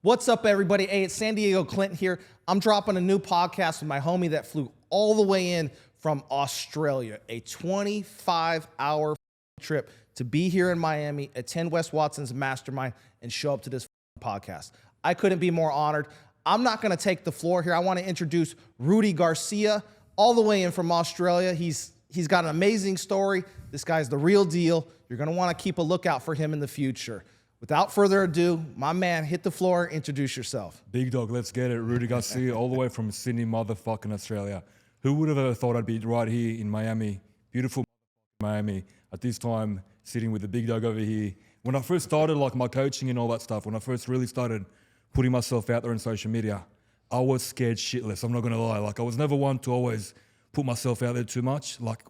What's up, everybody? Hey, it's San Diego Clinton here. I'm dropping a new podcast with my homie that flew all the way in from Australia, a 25-hour trip to be here in Miami, attend Wes Watson's Mastermind, and show up to this podcast. I couldn't be more honored. I'm not going to take the floor here. I want to introduce Rudi Garcia, all the way in from Australia. He's got an amazing story. This guy's the real deal. You're going to want to keep a lookout for him in the future. Without further ado, my man, hit the floor, introduce yourself. Big dog, let's get it. Rudi Garcia, all the way from Sydney, motherfucking Australia. Who would have ever thought I'd be right here in Miami, beautiful Miami, at this time, sitting with the big dog over here. When I first started like my coaching and all that stuff, when I first really started putting myself out there on social media, I was scared shitless, I'm not gonna lie. Like I was never one to always put myself out there too much. Like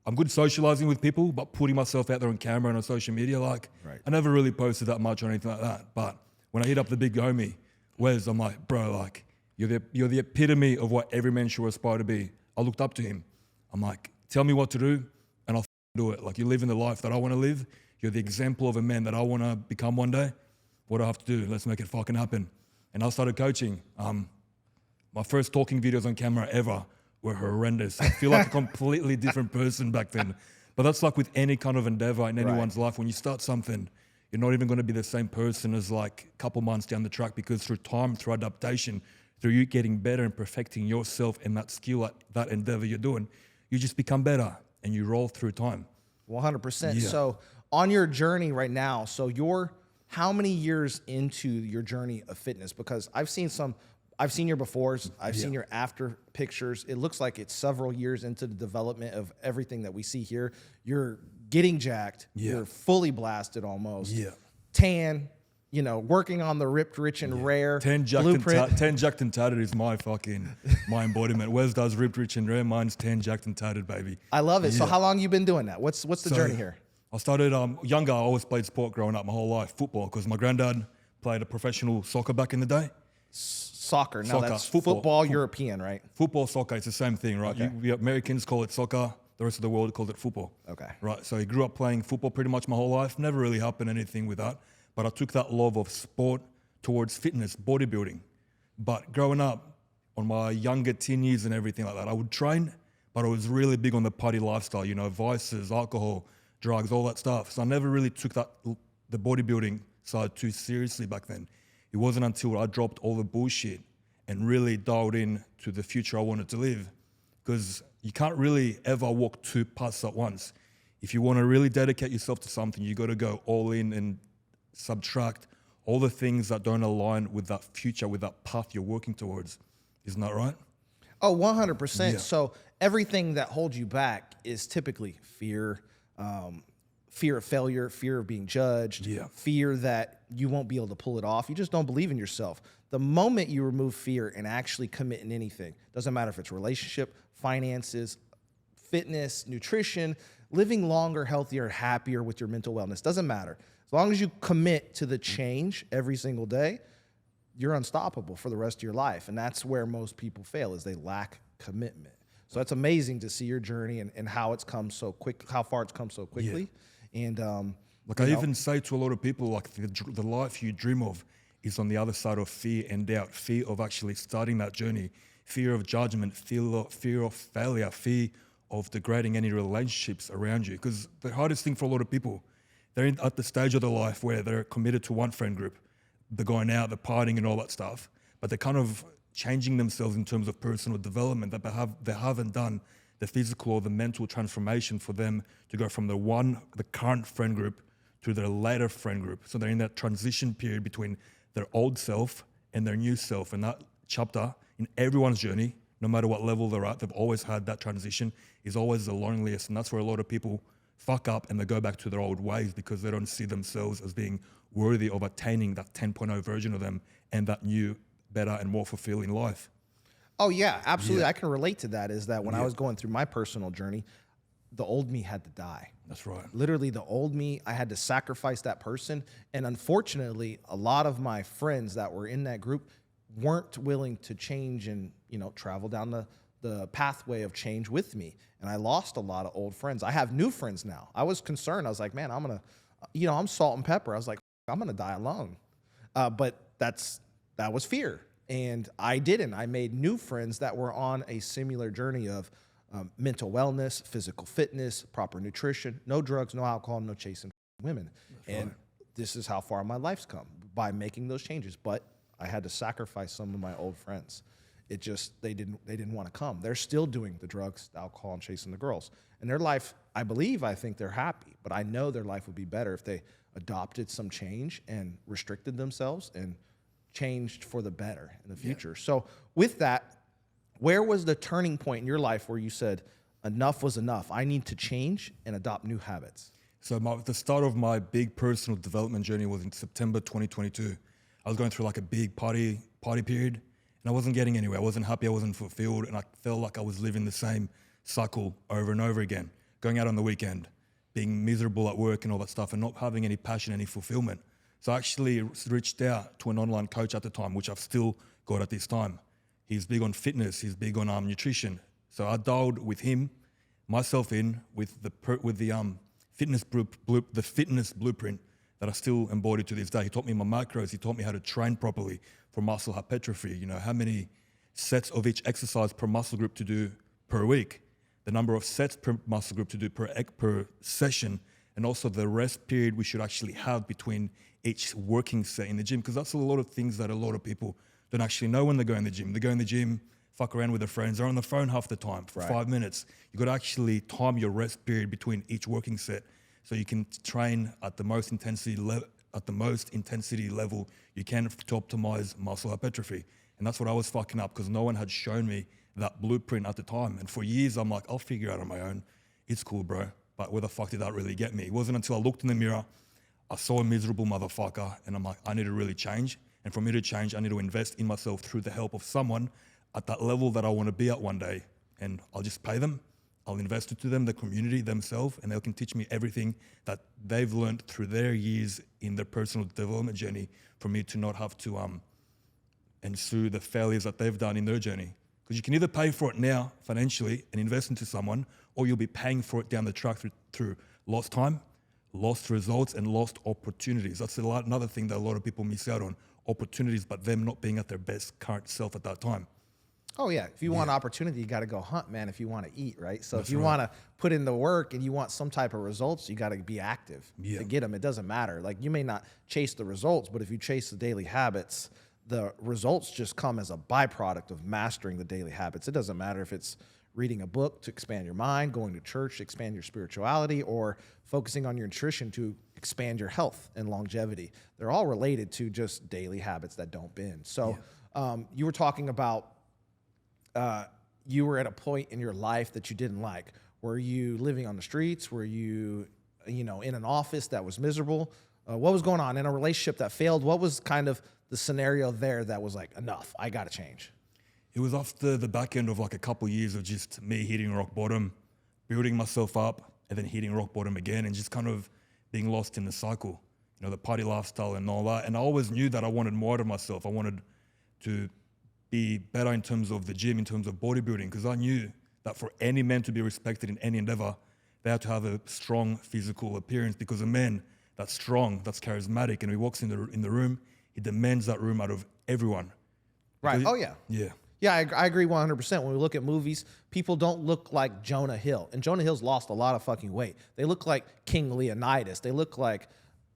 I'm good socializing with people, but putting myself out there on camera and on social media, like I never really posted that much or anything like that. But when I hit up the big homie, Wes, I'm like, bro, like you're the epitome of what every man should aspire to be. I looked up to him. I'm like, tell me what to do and I'll do it. Like you're living the life that I want to live. You're the example of a man that I want to become one day. What do I have to do? Let's make it fucking happen. And I started coaching. My first talking videos on camera ever were horrendous. I feel like a completely different person back then. But that's like with any kind of endeavor in anyone's life. When you start something, you're not even going to be the same person as like a couple months down the track, because through time, through adaptation, through you getting better and perfecting yourself and that skill at that endeavor you're doing, you just become better and you roll through time. 100%. Yeah. So on your journey right now, so you're how many years into your journey of fitness? Because I've seen your befores, I've seen your after pictures. It looks like it's several years into the development of everything that we see here. You're getting jacked. You're fully blasted almost. Tan, you know, working on the ripped, rich, and rare 10 blueprint. 10 jacked and tatted is my embodiment. Wes does ripped, rich, and rare. Mine's 10 jacked and tatted, baby. I love it. So how long you been doing that? What's the journey here? I started younger. I always played sport growing up my whole life, football, because my granddad played a professional soccer back in the day. Soccer. Now Soccer. that's football European, right? Football, soccer, it's the same thing, right? Okay. We Americans call it soccer. The rest of the world calls it football. Okay. Right, so I grew up playing football pretty much my whole life. Never really happened anything with that. But I took that love of sport towards fitness, bodybuilding. But growing up, on my younger teen years and everything like that, I would train, but I was really big on the party lifestyle, you know, vices, alcohol, drugs, all that stuff. So I never really took the bodybuilding side too seriously back then. It wasn't until I dropped all the bullshit and really dialed in to the future I wanted to live. Because you can't really ever walk two paths at once. If you want to really dedicate yourself to something, you got to go all in and subtract all the things that don't align with that future, with that path you're working towards. Isn't that right? Oh, 100%. Yeah. So everything that holds you back is typically fear, fear of failure, fear of being judged, fear that you won't be able to pull it off. You just don't believe in yourself. The moment you remove fear and actually commit in anything, doesn't matter if it's relationship, finances, fitness, nutrition, living longer, healthier, happier with your mental wellness, doesn't matter. As long as you commit to the change every single day, you're unstoppable for the rest of your life. And that's where most people fail, is they lack commitment. So it's amazing to see your journey and how it's come so quick, how far it's come so quickly. And like I even say to a lot of people, like the life you dream of is on the other side of fear and doubt, fear of actually starting that journey, fear of judgment, fear of failure, fear of degrading any relationships around you. Because the hardest thing for a lot of people, they're at the stage of their life where they're committed to one friend group, they're going out, they're partying and all that stuff, but they're kind of changing themselves in terms of personal development, that they haven't done the physical or the mental transformation for them to go from the current friend group to their later friend group. So they're in that transition period between their old self and their new self. And that chapter in everyone's journey, no matter what level they're at, they've always had that transition, is always the loneliest. And that's where a lot of people fuck up and they go back to their old ways because they don't see themselves as being worthy of attaining that 10.0 version of them and that new, better and more fulfilling life. Oh yeah, absolutely. I can relate to that. Is that when I was going through my personal journey, the old me had to die. That's right. Literally the old me, I had to sacrifice that person. And unfortunately, a lot of my friends that were in that group weren't willing to change and, you know, travel down the pathway of change with me. And I lost a lot of old friends. I have new friends now. I was concerned. I was like, man, I'm salt and pepper. I was like, I'm going to die alone. But that was fear. And I didn't. I made new friends that were on a similar journey of mental wellness, physical fitness, proper nutrition, no drugs, no alcohol, no chasing women. And this is how far my life's come by making those changes. But I had to sacrifice some of my old friends. It just, they didn't want to come. They're still doing the drugs, the alcohol, and chasing the girls. And their life, I think they're happy, but I know their life would be better if they adopted some change and restricted themselves and changed for the better in the future. Yeah. So with that, where was the turning point in your life where you said, enough was enough, I need to change and adopt new habits? So the start of my big personal development journey was in September 2022. I was going through like a big party period, and I wasn't getting anywhere. I wasn't happy, I wasn't fulfilled, and I felt like I was living the same cycle over and over again, going out on the weekend, being miserable at work and all that stuff, and not having any passion, any fulfillment. So I actually reached out to an online coach at the time, which I've still got at this time. He's big on fitness, he's big on nutrition. So I dialed with him, myself in with the fitness blueprint that I still embody to this day. He taught me my macros, he taught me how to train properly for muscle hypertrophy, you know, how many sets of each exercise per muscle group to do per week, the number of sets per muscle group to do per session, and also the rest period we should actually have between each working set in the gym, because that's a lot of things that a lot of people don't actually know when they go in the gym. They go in the gym, fuck around with their friends, they're on the phone half the time for 5 minutes. You got to actually time your rest period between each working set so you can train at the most intensity level you can to optimize muscle hypertrophy. And that's what I was fucking up, because no one had shown me that blueprint at the time. And for years, I'm like, I'll figure it out on my own. It's cool, bro. But where the fuck did that really get me? It wasn't until I looked in the mirror, I saw a miserable motherfucker, and I'm like, I need to really change. And for me to change, I need to invest in myself through the help of someone at that level that I want to be at one day. And I'll just pay them. I'll invest it to them, the community themselves, and they can teach me everything that they've learned through their years in their personal development journey for me to not have to ensue the failures that they've done in their journey. Because you can either pay for it now financially and invest into someone, or you'll be paying for it down the track through lost time, lost results, and lost opportunities. That's another thing that a lot of people miss out on, opportunities, but them not being at their best current self at that time. Oh yeah, if you want opportunity, you got to go hunt, man, if you want to eat, right? So if you want to put in the work and you want some type of results, you got to be active to get them. It doesn't matter. Like, you may not chase the results, but if you chase the daily habits, the results just come as a byproduct of mastering the daily habits. It doesn't matter if it's reading a book to expand your mind, going to church to expand your spirituality, or focusing on your nutrition to expand your health and longevity. They're all related to just daily habits that don't bend. So you were talking about you were at a point in your life that you didn't like. Were you living on the streets? Were you, in an office that was miserable? What was going on in a relationship that failed? What was kind of the scenario there that was like, enough, I got to change? It was after the back end of like a couple of years of just me hitting rock bottom, building myself up, and then hitting rock bottom again, and just kind of being lost in the cycle, the party lifestyle and all that. And I always knew that I wanted more out of myself. I wanted to be better in terms of the gym, in terms of bodybuilding, because I knew that for any man to be respected in any endeavor, they had to have a strong physical appearance, because a man that's strong, that's charismatic, and he walks in the room, he demands that room out of everyone. Right. Oh, yeah. Yeah. Yeah, I agree 100%. When we look at movies, people don't look like Jonah Hill. And Jonah Hill's lost a lot of fucking weight. They look like King Leonidas. They look like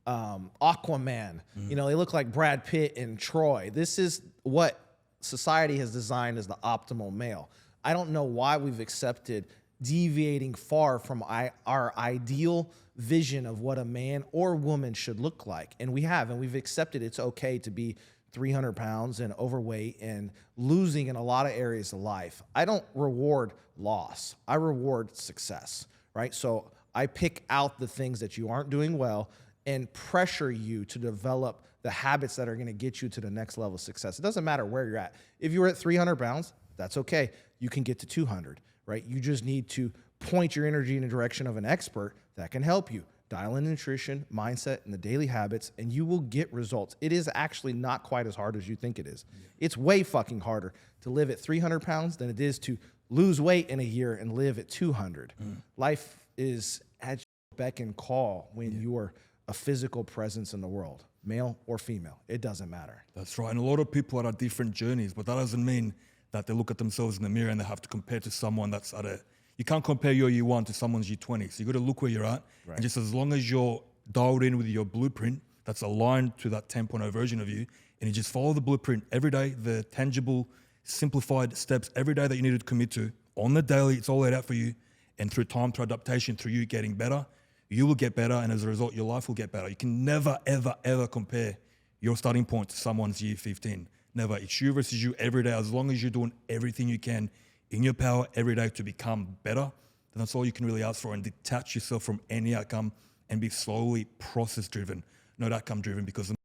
Aquaman. They look like Brad Pitt and Troy. This is what society has designed as the optimal male. I don't know why we've accepted deviating far from our ideal vision of what a man or woman should look like. And we've accepted it's okay to be 300 pounds and overweight and losing in a lot of areas of life. I don't reward loss. I reward success, right? So I pick out the things that you aren't doing well and pressure you to develop the habits that are going to get you to the next level of success. It doesn't matter where you're at. If you're at 300 pounds, that's okay. You can get to 200, right? You just need to point your energy in the direction of an expert that can help you. Dial in nutrition, mindset, and the daily habits, and you will get results. It is actually not quite as hard as you think it is. Yeah. It's way fucking harder to live at 300 pounds than it is to lose weight in a year and live at 200. Life is at your beck and call when you are a physical presence in the world. male or female. It doesn't matter. That's right. And a lot of people are at different journeys, but that doesn't mean that they look at themselves in the mirror and they have to compare to someone that's at a... You can't compare your U1 to someone's U20. So you got to look where you're at. Right. And just as long as you're dialed in with your blueprint that's aligned to that 10.0 version of you, and you just follow the blueprint every day, the tangible, simplified steps every day that you need to commit to on the daily, it's all laid out for you. And through time, through adaptation, through you getting better, you will get better. And as a result, your life will get better. You can never, ever, ever compare your starting point to someone's year 15. Never. It's you versus you every day. As long as you're doing everything you can in your power every day to become better, then that's all you can really ask for, and detach yourself from any outcome and be slowly process driven, not outcome driven, because the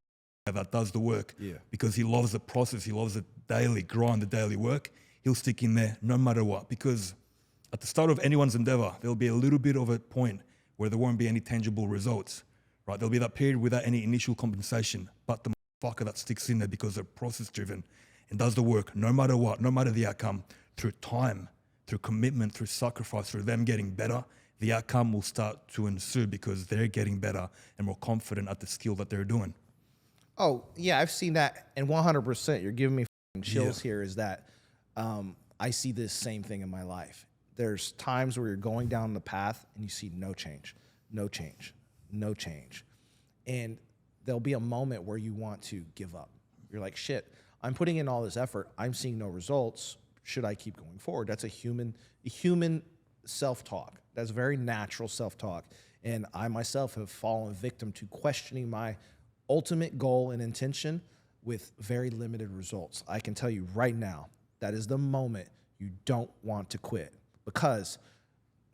that does the work, because he loves the process, he loves the daily grind, the daily work, he'll stick in there no matter what. Because at the start of anyone's endeavor, there'll be a little bit of a point where there won't be any tangible results, right? There'll be that period without any initial compensation, but the fucker that sticks in there because they're process driven and does the work no matter what, no matter the outcome, through time, through commitment, through sacrifice, through them getting better, the outcome will start to ensue because they're getting better and more confident at the skill that they're doing. Oh, yeah, I've seen that. And 100%, you're giving me chills here, is that I see this same thing in my life. There's times where you're going down the path and you see no change, no change, no change. And there'll be a moment where you want to give up. You're like, shit, I'm putting in all this effort. I'm seeing no results. Should I keep going forward? That's a human self-talk. That's very natural self-talk. And I myself have fallen victim to questioning my ultimate goal and intention with very limited results. I can tell you right now, that is the moment you don't want to quit, because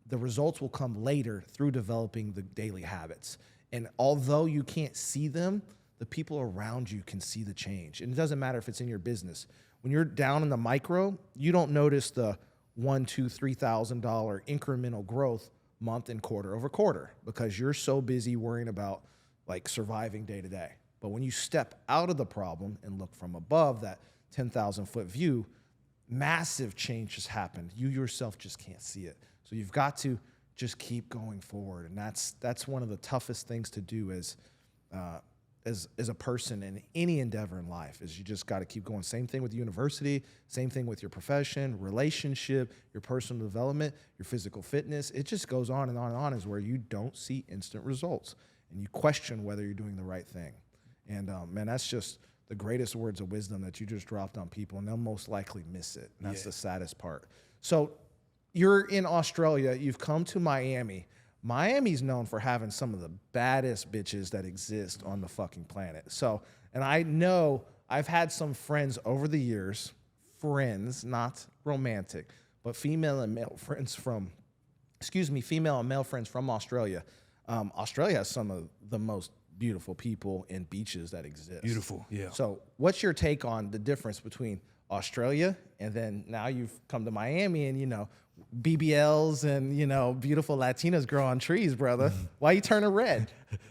the results will come later through developing the daily habits. And although you can't see them, the people around you can see the change. And it doesn't matter if it's in your business. When you're down in the micro, you don't notice the $1,000, $2,000, $3,000 incremental growth month and quarter over quarter, because you're so busy worrying about like surviving day to day. But when you step out of the problem and look from above that 10,000 foot view, massive change has happened. You yourself just can't see it. So you've got to just keep going forward. And that's one of the toughest things to do as a person in any endeavor in life, is you just got to keep going. Same thing with university, same thing with your profession, relationship, your personal development, your physical fitness. It just goes on and on and on, is where you don't see instant results and you question whether you're doing the right thing. And man, that's just the greatest words of wisdom that you just dropped on people, and they'll most likely miss it. And that's the saddest part. So you're in Australia, you've come to Miami. Miami's known for having some of the baddest bitches that exist on the fucking planet. So, and I know I've had some friends over the years, friends, not romantic, but female and male friends from Australia. Australia has some of the most beautiful people and beaches that exist. Beautiful, yeah. So what's your take on the difference between Australia and then now you've come to Miami and, you know, BBLs and, you know, beautiful Latinas grow on trees, brother. Why you turning red?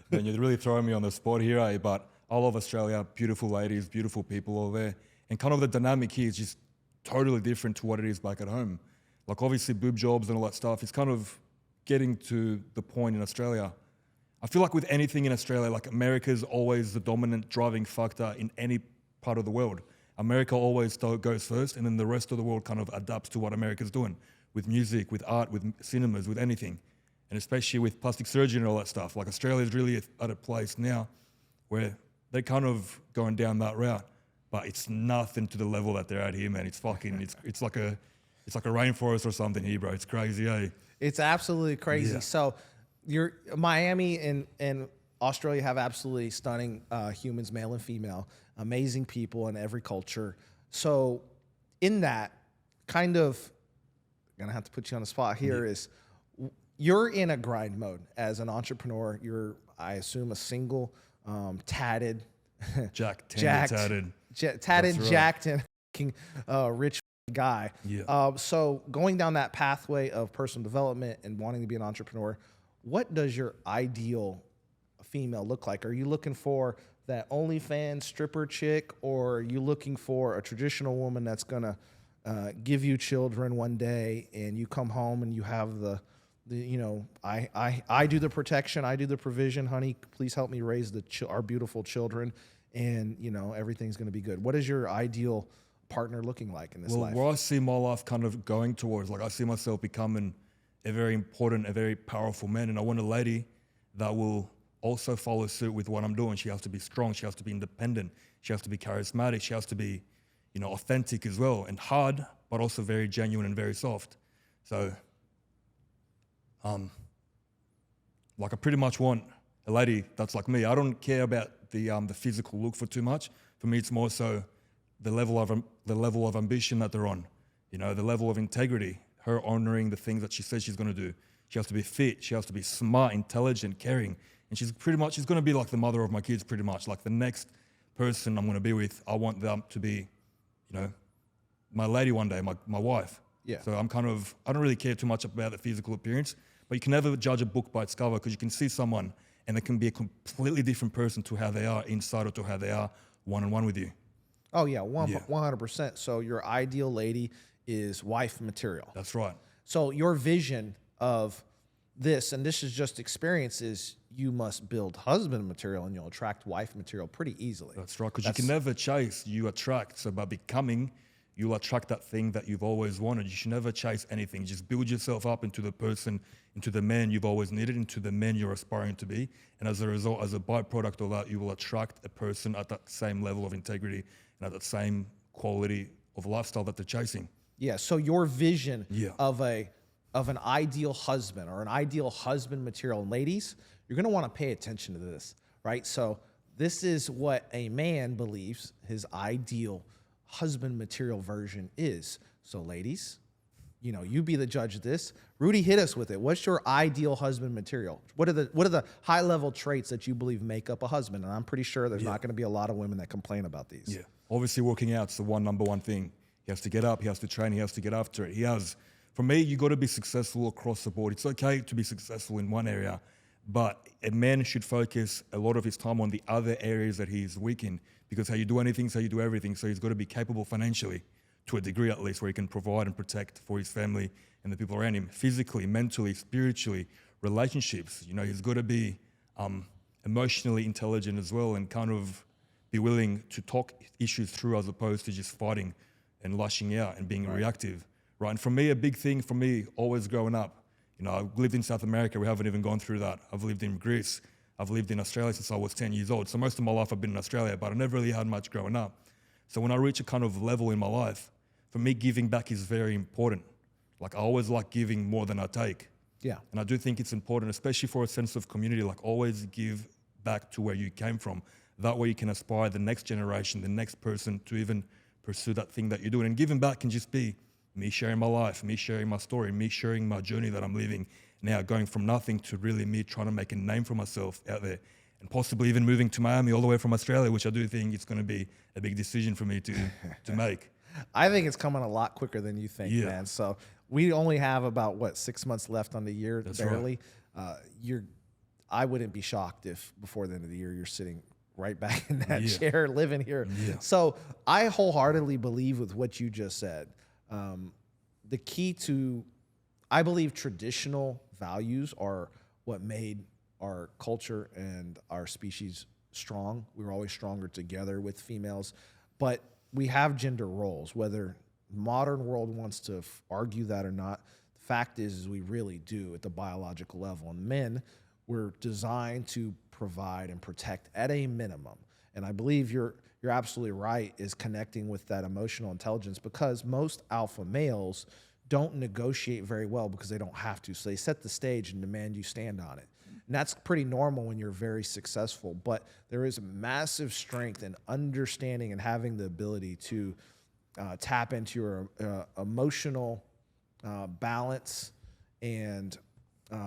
Man, you're really throwing me on the spot here, eh? But I love Australia, beautiful ladies, beautiful people over there. And kind of the dynamic here is just totally different to what it is back at home. Like obviously boob jobs and all that stuff, it's kind of getting to the point in Australia. I feel like with anything in Australia, like America's always the dominant driving factor in any part of the world. America always goes first, and then the rest of the world kind of adapts to what America's doing with music, with art, with cinemas, with anything. And especially with plastic surgery and all that stuff. Like Australia's really at a place now where they're kind of going down that route, but it's nothing to the level that they're at here, man. It's fucking, it's like a rainforest or something here, bro. It's crazy, eh? It's absolutely crazy. Yeah. So you're Miami and Australia have absolutely stunning humans, male and female, amazing people in every culture. So in that kind of, I'm gonna have to put you on the spot here, is you're in a grind mode as an entrepreneur. You're, I assume, a single, tatted, jacked, jacked, and rich guy. Yeah. So going down that pathway of personal development and wanting to be an entrepreneur, what does your ideal female look like? Are you looking for that OnlyFans stripper chick, or are you looking for a traditional woman that's gonna give you children one day and you come home and you have the I do the protection, I do the provision. Honey, please help me raise our beautiful children, and everything's going to be good. What is your ideal partner looking like in this life? Where I see my life kind of going towards, like I see myself becoming a very important, a very powerful man, and I want a lady that will also follow suit with what I'm doing. She has to be strong, she has to be independent, she has to be charismatic, she has to be, authentic as well, and hard, but also very genuine and very soft. So, I pretty much want a lady that's like me. I don't care about the physical look for too much. For me, it's more so the level of ambition that they're on, the level of integrity, her honoring the things that she says she's going to do. She has to be fit, she has to be smart, intelligent, caring, and she's going to be like the mother of my kids, pretty much. Like the next person I'm going to be with, I want them to be, my lady one day, my wife. Yeah. So I don't really care too much about the physical appearance, but you can never judge a book by its cover, because you can see someone and they can be a completely different person to how they are inside or to how they are one-on-one with you. Oh yeah, 100%. So your ideal lady is wife material. That's right. So your vision of this, and this is just experience, is you must build husband material and you'll attract wife material pretty easily. That's right, because you can never chase, you attract. So by becoming, you'll attract that thing that you've always wanted. You should never chase anything. Just build yourself up into the person, into the man you've always needed, into the man you're aspiring to be. And as a result, as a byproduct of that, you will attract a person at that same level of integrity and at that same quality of lifestyle that they're chasing. Yeah, so your vision of an ideal husband or an ideal husband material, and ladies, you're going to want to pay attention to this, right? So this is what a man believes his ideal husband material version is. So ladies, you be the judge of this. Rudi, hit us with it. What's your ideal husband material? What are the high level traits that you believe make up a husband? And I'm pretty sure there's not going to be a lot of women that complain about these. Yeah, obviously working out's the number one thing. He has to get up, he has to train, he has to get after it. For me, you got to be successful across the board. It's okay to be successful in one area, but a man should focus a lot of his time on the other areas that he's weak in, because how you do anything is how you do everything. So he's got to be capable financially, to a degree at least, where he can provide and protect for his family and the people around him, physically, mentally, spiritually, relationships. He's got to be emotionally intelligent as well, and kind of be willing to talk issues through, as opposed to just fighting and lashing out and being reactive. Right. And for me, a big thing for me, always growing up, I've lived in South America. We haven't even gone through that. I've lived in Greece. I've lived in Australia since I was 10 years old. So most of my life I've been in Australia, but I never really had much growing up. So when I reach a kind of level in my life, for me, giving back is very important. Like I always like giving more than I take. Yeah. And I do think it's important, especially for a sense of community, like always give back to where you came from. That way you can aspire the next generation, the next person to even pursue that thing that you're doing. And giving back can just be me sharing my life, me sharing my story, me sharing my journey that I'm living now, going from nothing to really me trying to make a name for myself out there, and possibly even moving to Miami all the way from Australia, which I do think it's going to be a big decision for me to make. I think it's coming a lot quicker than you think, man. So we only have about 6 months left on the year, That's barely. Right. I wouldn't be shocked if before the end of the year you're sitting right back in that chair, living here. Yeah. So I wholeheartedly believe with what you just said. The key to, I believe, traditional values are what made our culture and our species strong. We were always stronger together with females, but we have gender roles, whether the modern world wants to argue that or not. The fact is we really do at the biological level. And men were designed to provide and protect at a minimum. And I believe you're absolutely right, is connecting with that emotional intelligence, because most alpha males don't negotiate very well because they don't have to. So they set the stage and demand you stand on it. And that's pretty normal when you're very successful. But there is massive strength in understanding and having the ability to tap into your emotional balance and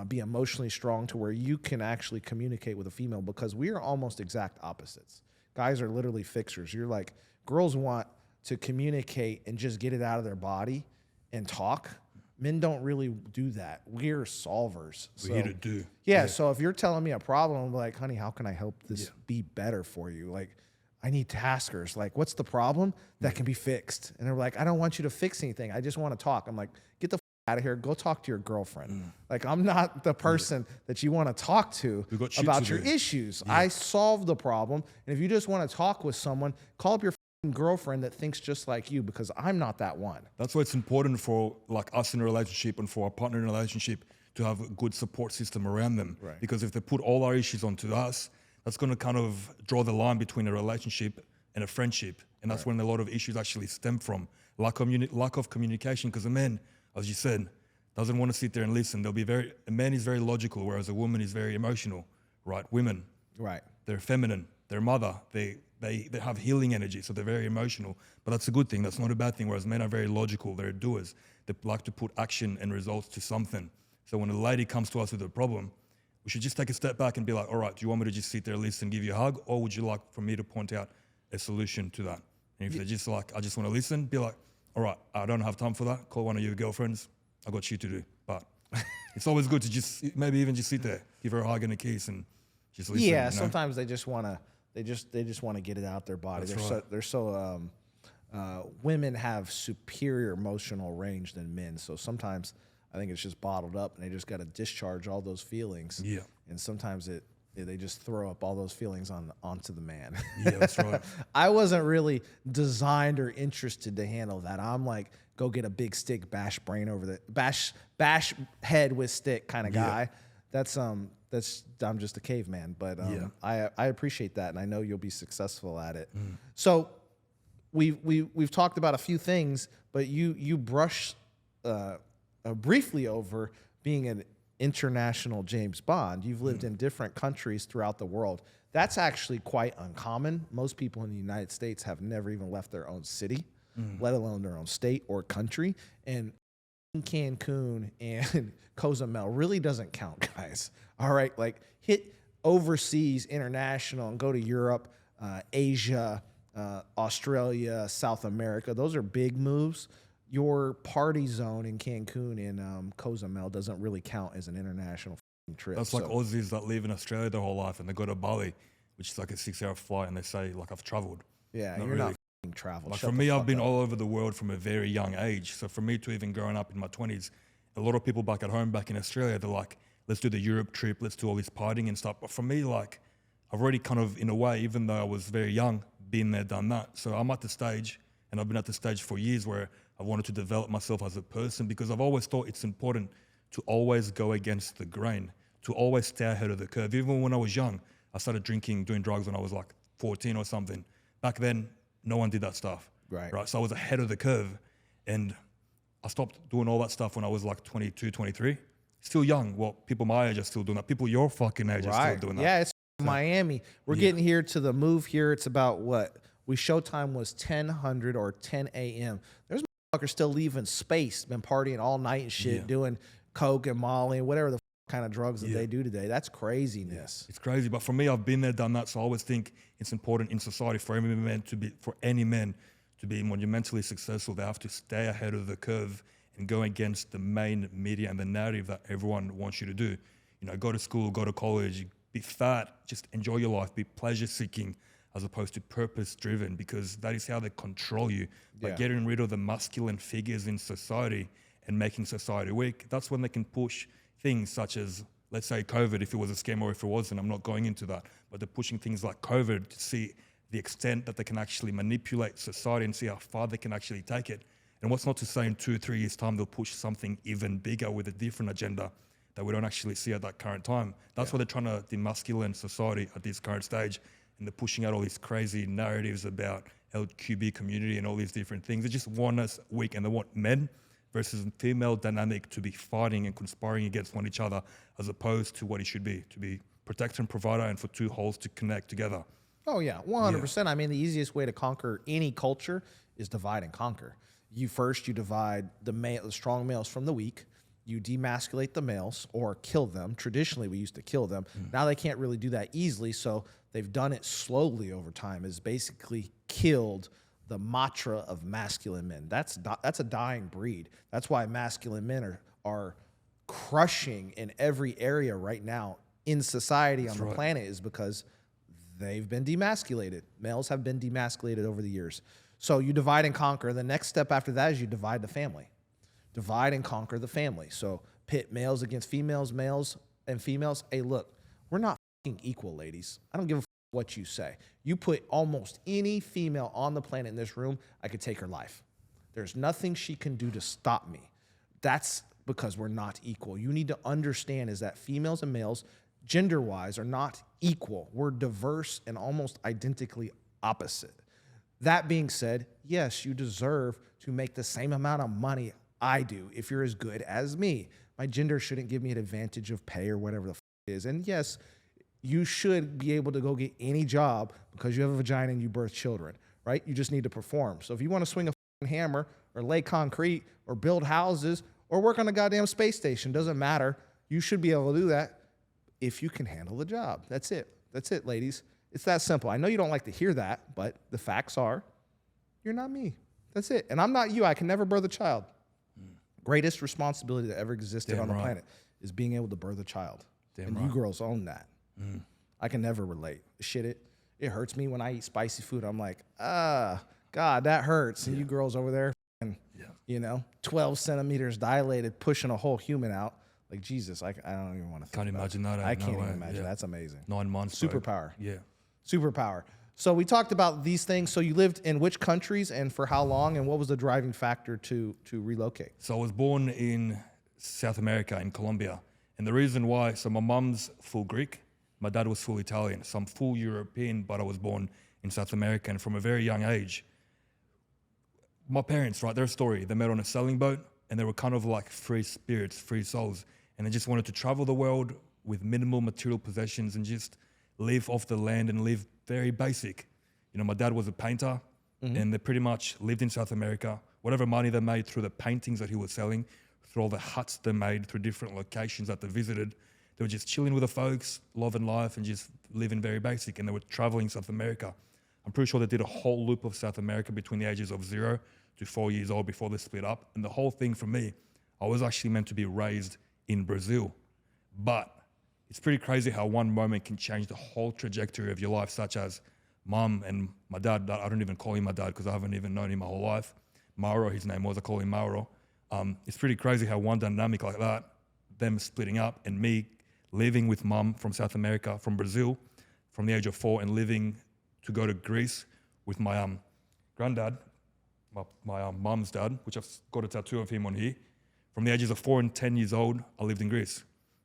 be emotionally strong to where you can actually communicate with a female, because we are almost exact opposites. Guys are literally fixers. You're like, girls want to communicate and just get it out of their body and talk. Men don't really do that. We're solvers. We're here to do. Yeah, so if you're telling me a problem, I'm like, honey, how can I help this be better for you? Like, I need taskers. Like, what's the problem that can be fixed? And they're like, I don't want you to fix anything. I just want to talk. I'm like, get the out of here, go talk to your girlfriend. Like, I'm not the person that you want to talk to about your issues. I solved the problem. And if you just want to talk with someone, call up your girlfriend that thinks just like you, because I'm not that one. That's why it's important for like us in a relationship and for our partner in a relationship to have a good support system around them. Right. Because if they put all our issues onto us, that's going to kind of draw the line between a relationship and a friendship. And that's when a lot of issues actually stem from lack of communication. Because a man, as you said, doesn't want to sit there and listen. A man is very logical, whereas a woman is very emotional, right? Women, right? They're feminine. They're mother. They have healing energy, so they're very emotional. But that's a good thing. That's not a bad thing. Whereas men are very logical. They're doers. They like to put action and results to something. So when a lady comes to us with a problem, we should just take a step back and be like, all right, do you want me to just sit there, listen, give you a hug, or would you like for me to point out a solution to that? And if they're just like, I just want to listen, be like, all right, I don't have time for that. Call one of your girlfriends. I got shit to do. But it's always good to just maybe even just sit there, give her a hug and a kiss, and just listen. Yeah, sometimes they just want to. They just want to get it out their body. Women have superior emotional range than men. So sometimes I think it's just bottled up, and they just got to discharge all those feelings. Yeah. And sometimes they just throw up all those feelings onto the man. Yeah, that's right. I wasn't really designed or interested to handle that. I'm like, go get a big stick, bash brain over the bash head with stick kind of guy. That's I'm just a caveman, but I appreciate that, and I know you'll be successful at it. So we've talked about a few things, but you brush briefly over being an international James Bond. You've lived in different countries throughout the world. That's actually quite uncommon. Most people in the United States have never even left their own city, let alone their own state or country. And Cancun and Cozumel really doesn't count, guys. All right, like hit overseas, international, and go to Europe, Asia, Australia, South America. Those are big moves. Your party zone in Cancun and Cozumel doesn't really count as an international trip. That's like Aussies that live in Australia their whole life and they go to Bali, which is like a 6-hour flight, and they say, like, I've traveled. Yeah, you're not traveled. Like for me, I've been all over the world from a very young age. So for me to even growing up in my 20s, a lot of people back at home, back in Australia, they're like, let's do the Europe trip, let's do all this partying and stuff. But for me, like, I've already kind of, in a way, even though I was very young, been there, done that. So I'm at the stage, and I've been at the stage for years where I wanted to develop myself as a person, because I've always thought it's important to always go against the grain, to always stay ahead of the curve. Even when I was young, I started drinking, doing drugs when I was like 14 or something. Back then, no one did that stuff. Right. So I was ahead of the curve, and I stopped doing all that stuff when I was like 22, 23. Still young. Well, people my age are still doing that. People your fucking age are still doing that. Yeah, it's Miami. We're getting here to the move here. It's about what? Showtime was 10:00 or 10 a.m. There's motherfuckers still leaving space, been partying all night and shit, doing coke and Molly and whatever the kind of drugs that they do today. That's craziness. It's crazy. But for me, I've been there, done that. So I always think it's important in society for any man to be monumentally successful. They have to stay ahead of the curve and go against the main media and the narrative that everyone wants you to do. You know, go to school, go to college, be fat, just enjoy your life, be pleasure-seeking as opposed to purpose-driven, because that is how they control you. By getting rid of the masculine figures in society and making society weak, that's when they can push things such as, let's say, COVID, if it was a scam or if it wasn't, I'm not going into that. But they're pushing things like COVID to see the extent that they can actually manipulate society and see how far they can actually take it. And what's not to say in 2 or 3 years' time, they'll push something even bigger with a different agenda that we don't actually see at that current time. That's why they're trying to demasculine society at this current stage. And they're pushing out all these crazy narratives about LQB community and all these different things. They just want us weak, and they want men versus female dynamic to be fighting and conspiring against one each other, as opposed to what it should be, to be protector and provider, and for two wholes to connect together. Oh yeah, 100%. I mean, the easiest way to conquer any culture is divide and conquer. You divide the strong males from the weak. You demasculate the males or kill them. Traditionally, we used to kill them. Now they can't really do that easily, so they've done it slowly over time. It's basically killed the mantra of masculine men. That's a dying breed. That's why masculine men are crushing in every area right now in society on the planet, is because they've been demasculated. Males have been demasculated over the years. So you divide and conquer. The next step after that is you divide the family. divide and conquer the family. So pit males against females, males and females. Hey, look, we're not fucking equal, ladies. I don't give a what you say. You put almost any female on the planet in this room, I could take her life. There's nothing she can do to stop me. That's because we're not equal. You need to understand is that females and males, gender-wise, are not equal. We're diverse and almost identically opposite. That being said, yes, you deserve to make the same amount of money I do if you're as good as me. My gender shouldn't give me an advantage of pay or whatever the f it is. And yes, you should be able to go get any job because you have a vagina and you birth children, right? You just need to perform. So if you want to swing a hammer or lay concrete or build houses or work on a goddamn space station, doesn't matter. You should be able to do that if you can handle the job. That's it. That's it, ladies. It's that simple. I know you don't like to hear that, but the facts are you're not me. That's it. And I'm not you. I can never birth a child. Greatest responsibility that ever existed on the planet is being able to birth a child. And you girls own that. I can never relate. Shit, it hurts me when I eat spicy food. I'm like, God, that hurts. And you girls over there, you know, 12 centimeters dilated, pushing a whole human out. Like, Jesus, I don't even want to think Can't imagine that. I can't even imagine. That's amazing. 9 months. Superpower. Yeah. Superpower. So we talked about these things. So you lived in which countries and for how long? And what was the driving factor to relocate? So I was born in South America, in Colombia. And the reason why, so my mum's full Greek, my dad was full Italian. So I'm full European, but I was born in South America. And from a very young age, my parents, right, their story, they met on a sailing boat and they were kind of like free spirits, free souls. And they just wanted to travel the world with minimal material possessions and just live off the land and live very basic. You know, my dad was a painter and they pretty much lived in South America. Whatever money they made through the paintings that he was selling, through all the huts they made, through different locations that they visited, they were just chilling with the folks, loving life and just living very basic. And they were traveling South America. I'm pretty sure they did a whole loop of South America between the ages of 0 to 4 years old before they split up. And the whole thing for me, I was actually meant to be raised in Brazil. But it's pretty crazy how one moment can change the whole trajectory of your life, such as mom and my dad. I don't even call him my dad because I haven't even known him my whole life. Mauro, his name was, I call him Mauro. It's pretty crazy how one dynamic like that, them splitting up and me living with mom from South America, from Brazil, from the age of 4 and living to go to Greece with my granddad, my mom's dad, which I've got a tattoo of him on here. From the ages of 4 and 10 years old, I lived in Greece.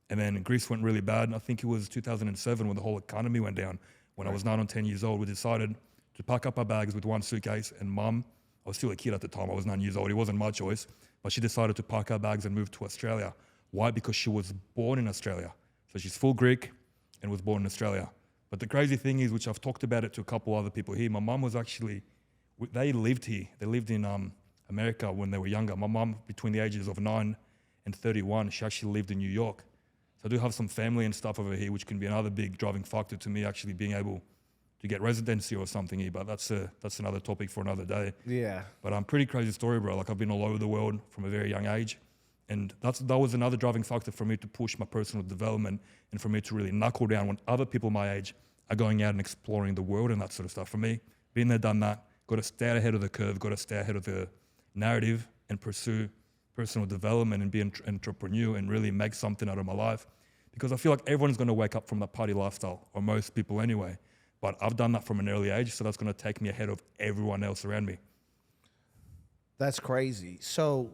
And then Greece went really bad. I think it was 2007 when the whole economy went down. When I was 9 or 10 years old, we decided to pack up our bags with one suitcase. And mom, I was still a kid at the time, I was 9 years old. It wasn't my choice. But she decided to pack our bags and move to Australia. Why? Because she was born in Australia. So she's full Greek and was born in Australia. But the crazy thing is, which I've talked about it to a couple other people here, my mom was actually, they lived here. They lived in America when they were younger. My mom, between the ages of 9 and 31, she actually lived in New York. So I do have some family and stuff over here, which can be another big driving factor to me actually being able to get residency or something here. But that's another topic for another day. Yeah. But pretty crazy story, bro. Like I've been all over the world from a very young age. And that was another driving factor for me to push my personal development and for me to really knuckle down when other people my age are going out and exploring the world and that sort of stuff. For me, been there, done that, got to stay ahead of the curve, got to stay ahead of the narrative and pursue personal development and be an entrepreneur and really make something out of my life. Because I feel like everyone's going to wake up from that party lifestyle, or most people anyway. But I've done that from an early age, so that's going to take me ahead of everyone else around me. That's crazy. So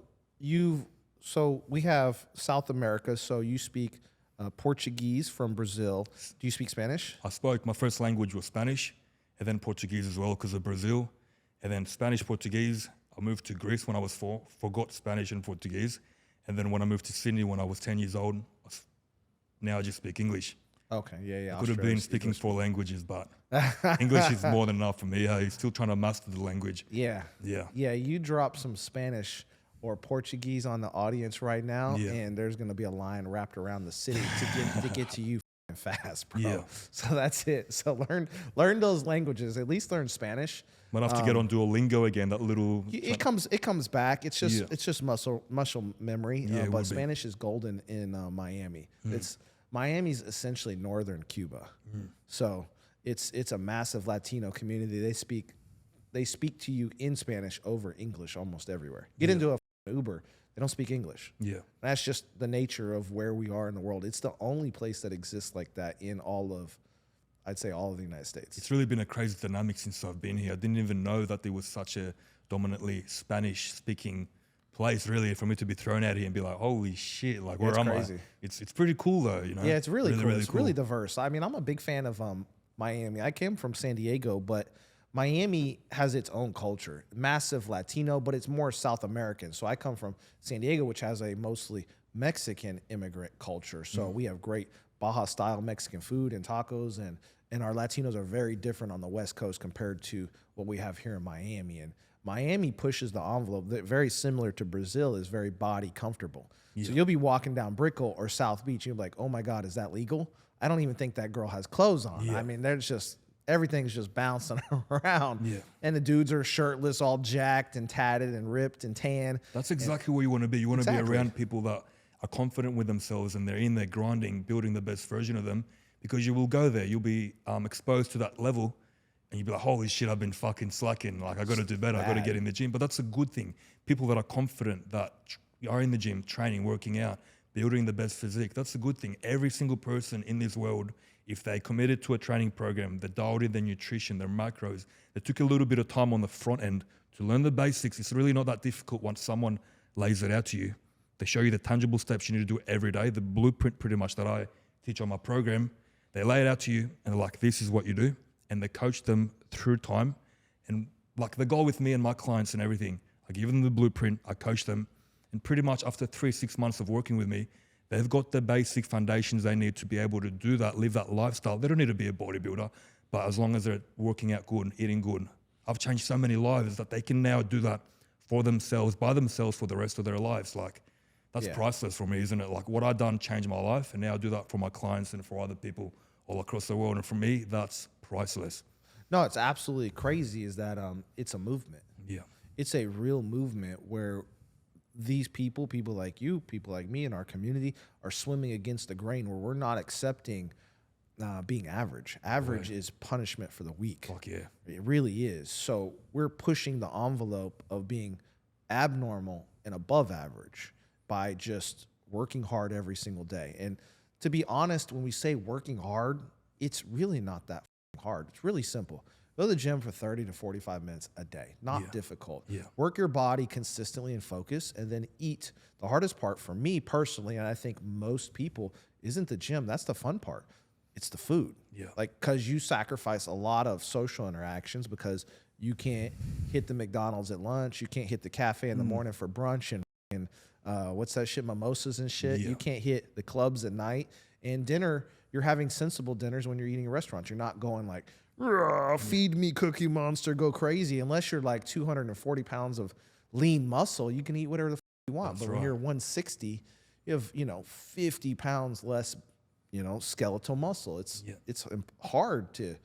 we have South America, so you speak Portuguese from Brazil. Do you speak Spanish? My first language was Spanish, and then Portuguese as well because of Brazil. And then Spanish, Portuguese. I moved to Greece when I was 4, forgot Spanish and Portuguese. And then when I moved to Sydney when I was 10 years old, now I just speak English. Okay, yeah. I could have been speaking 4 languages, but English is more than enough for me. Hey, still trying to master the language. Yeah. You drop some Spanish or Portuguese on the audience right now, and there's going to be a line wrapped around the city to get to you fast, bro. Yeah. So that's it. So learn those languages. At least learn Spanish. Might have to get on Duolingo again. That little it comes back. It's just muscle memory. But Spanish is golden in Miami. Miami's essentially northern Cuba, so it's a massive Latino community. They speak to you in Spanish over English almost everywhere. Get into a Uber, they don't speak English. Yeah. That's just the nature of where we are in the world. It's the only place that exists like that in I'd say all of the United States. It's really been a crazy dynamic since I've been here. I didn't even know that there was such a dominantly Spanish-speaking place, really, for me to be thrown out here and be like, holy shit, like, where am I? It's pretty cool, though, you know? Yeah, it's really cool. It's really diverse. I mean, I'm a big fan of Miami. I came from San Diego, but Miami has its own culture. Massive Latino, but it's more South American. So I come from San Diego, which has a mostly Mexican immigrant culture. So we have great Baja-style Mexican food and tacos, and our Latinos are very different on the West Coast compared to what we have here in Miami. And Miami pushes the envelope. Very similar to Brazil, is very body comfortable. So you'll be walking down Brickell or South Beach, and you'll be like, oh my God, is that legal? I don't even think that girl has clothes on. I mean, everything's just bouncing around. And the dudes are shirtless, all jacked and tatted and ripped and tan. That's exactly where you want to be. You want to be around people that are confident with themselves and they're in there grinding, building the best version of them, because you will go there. You'll be exposed to that level and you'll be like, holy shit, I've been fucking slacking. Like, I got to do better. I got to get in the gym. But that's a good thing. People that are confident, that are in the gym, training, working out, building the best physique, that's a good thing. Every single person in this world, if they committed to a training program, they dialed in their nutrition, their macros, they took a little bit of time on the front end to learn the basics. It's really not that difficult once someone lays it out to you. They show you the tangible steps you need to do every day, the blueprint pretty much that I teach on my program. They lay it out to you and they're like, this is what you do. And they coach them through time. And like the goal with me and my clients and everything, I give them the blueprint, I coach them. And pretty much after 3-6 months of working with me, they've got the basic foundations they need to be able to do that, live that lifestyle. They don't need to be a bodybuilder, but as long as they're working out good and eating good, I've changed so many lives that they can now do that for themselves, by themselves for the rest of their lives. Like, that's priceless for me, isn't it? Like, what I've done changed my life, and now I do that for my clients and for other people all across the world. And for me, that's priceless. No, it's absolutely crazy is that it's a movement. Yeah. It's a real movement where these people like you, people like me in our community are swimming against the grain, where we're not accepting being average. Average is punishment for the weak. Fuck yeah. It really is. So we're pushing the envelope of being abnormal and above average by just working hard every single day. And to be honest, when we say working hard, it's really not that hard. It's really simple. Go to the gym for 30 to 45 minutes a day. Not difficult. Work your body consistently and focus, and then eat. The hardest part for me personally, and I think most people, isn't the gym. That's the fun part. It's the food. Like, because you sacrifice a lot of social interactions because you can't hit the McDonald's at lunch. You can't hit the cafe in the morning for brunch and what's that shit, mimosas and shit. You can't hit the clubs at night. And dinner, you're having sensible dinners when you're eating at restaurants. You're not going like, feed me Cookie Monster, go crazy. Unless you're like 240 pounds of lean muscle, you can eat whatever the you want. But when you're 160, you have, 50 pounds less, skeletal muscle. It's hard to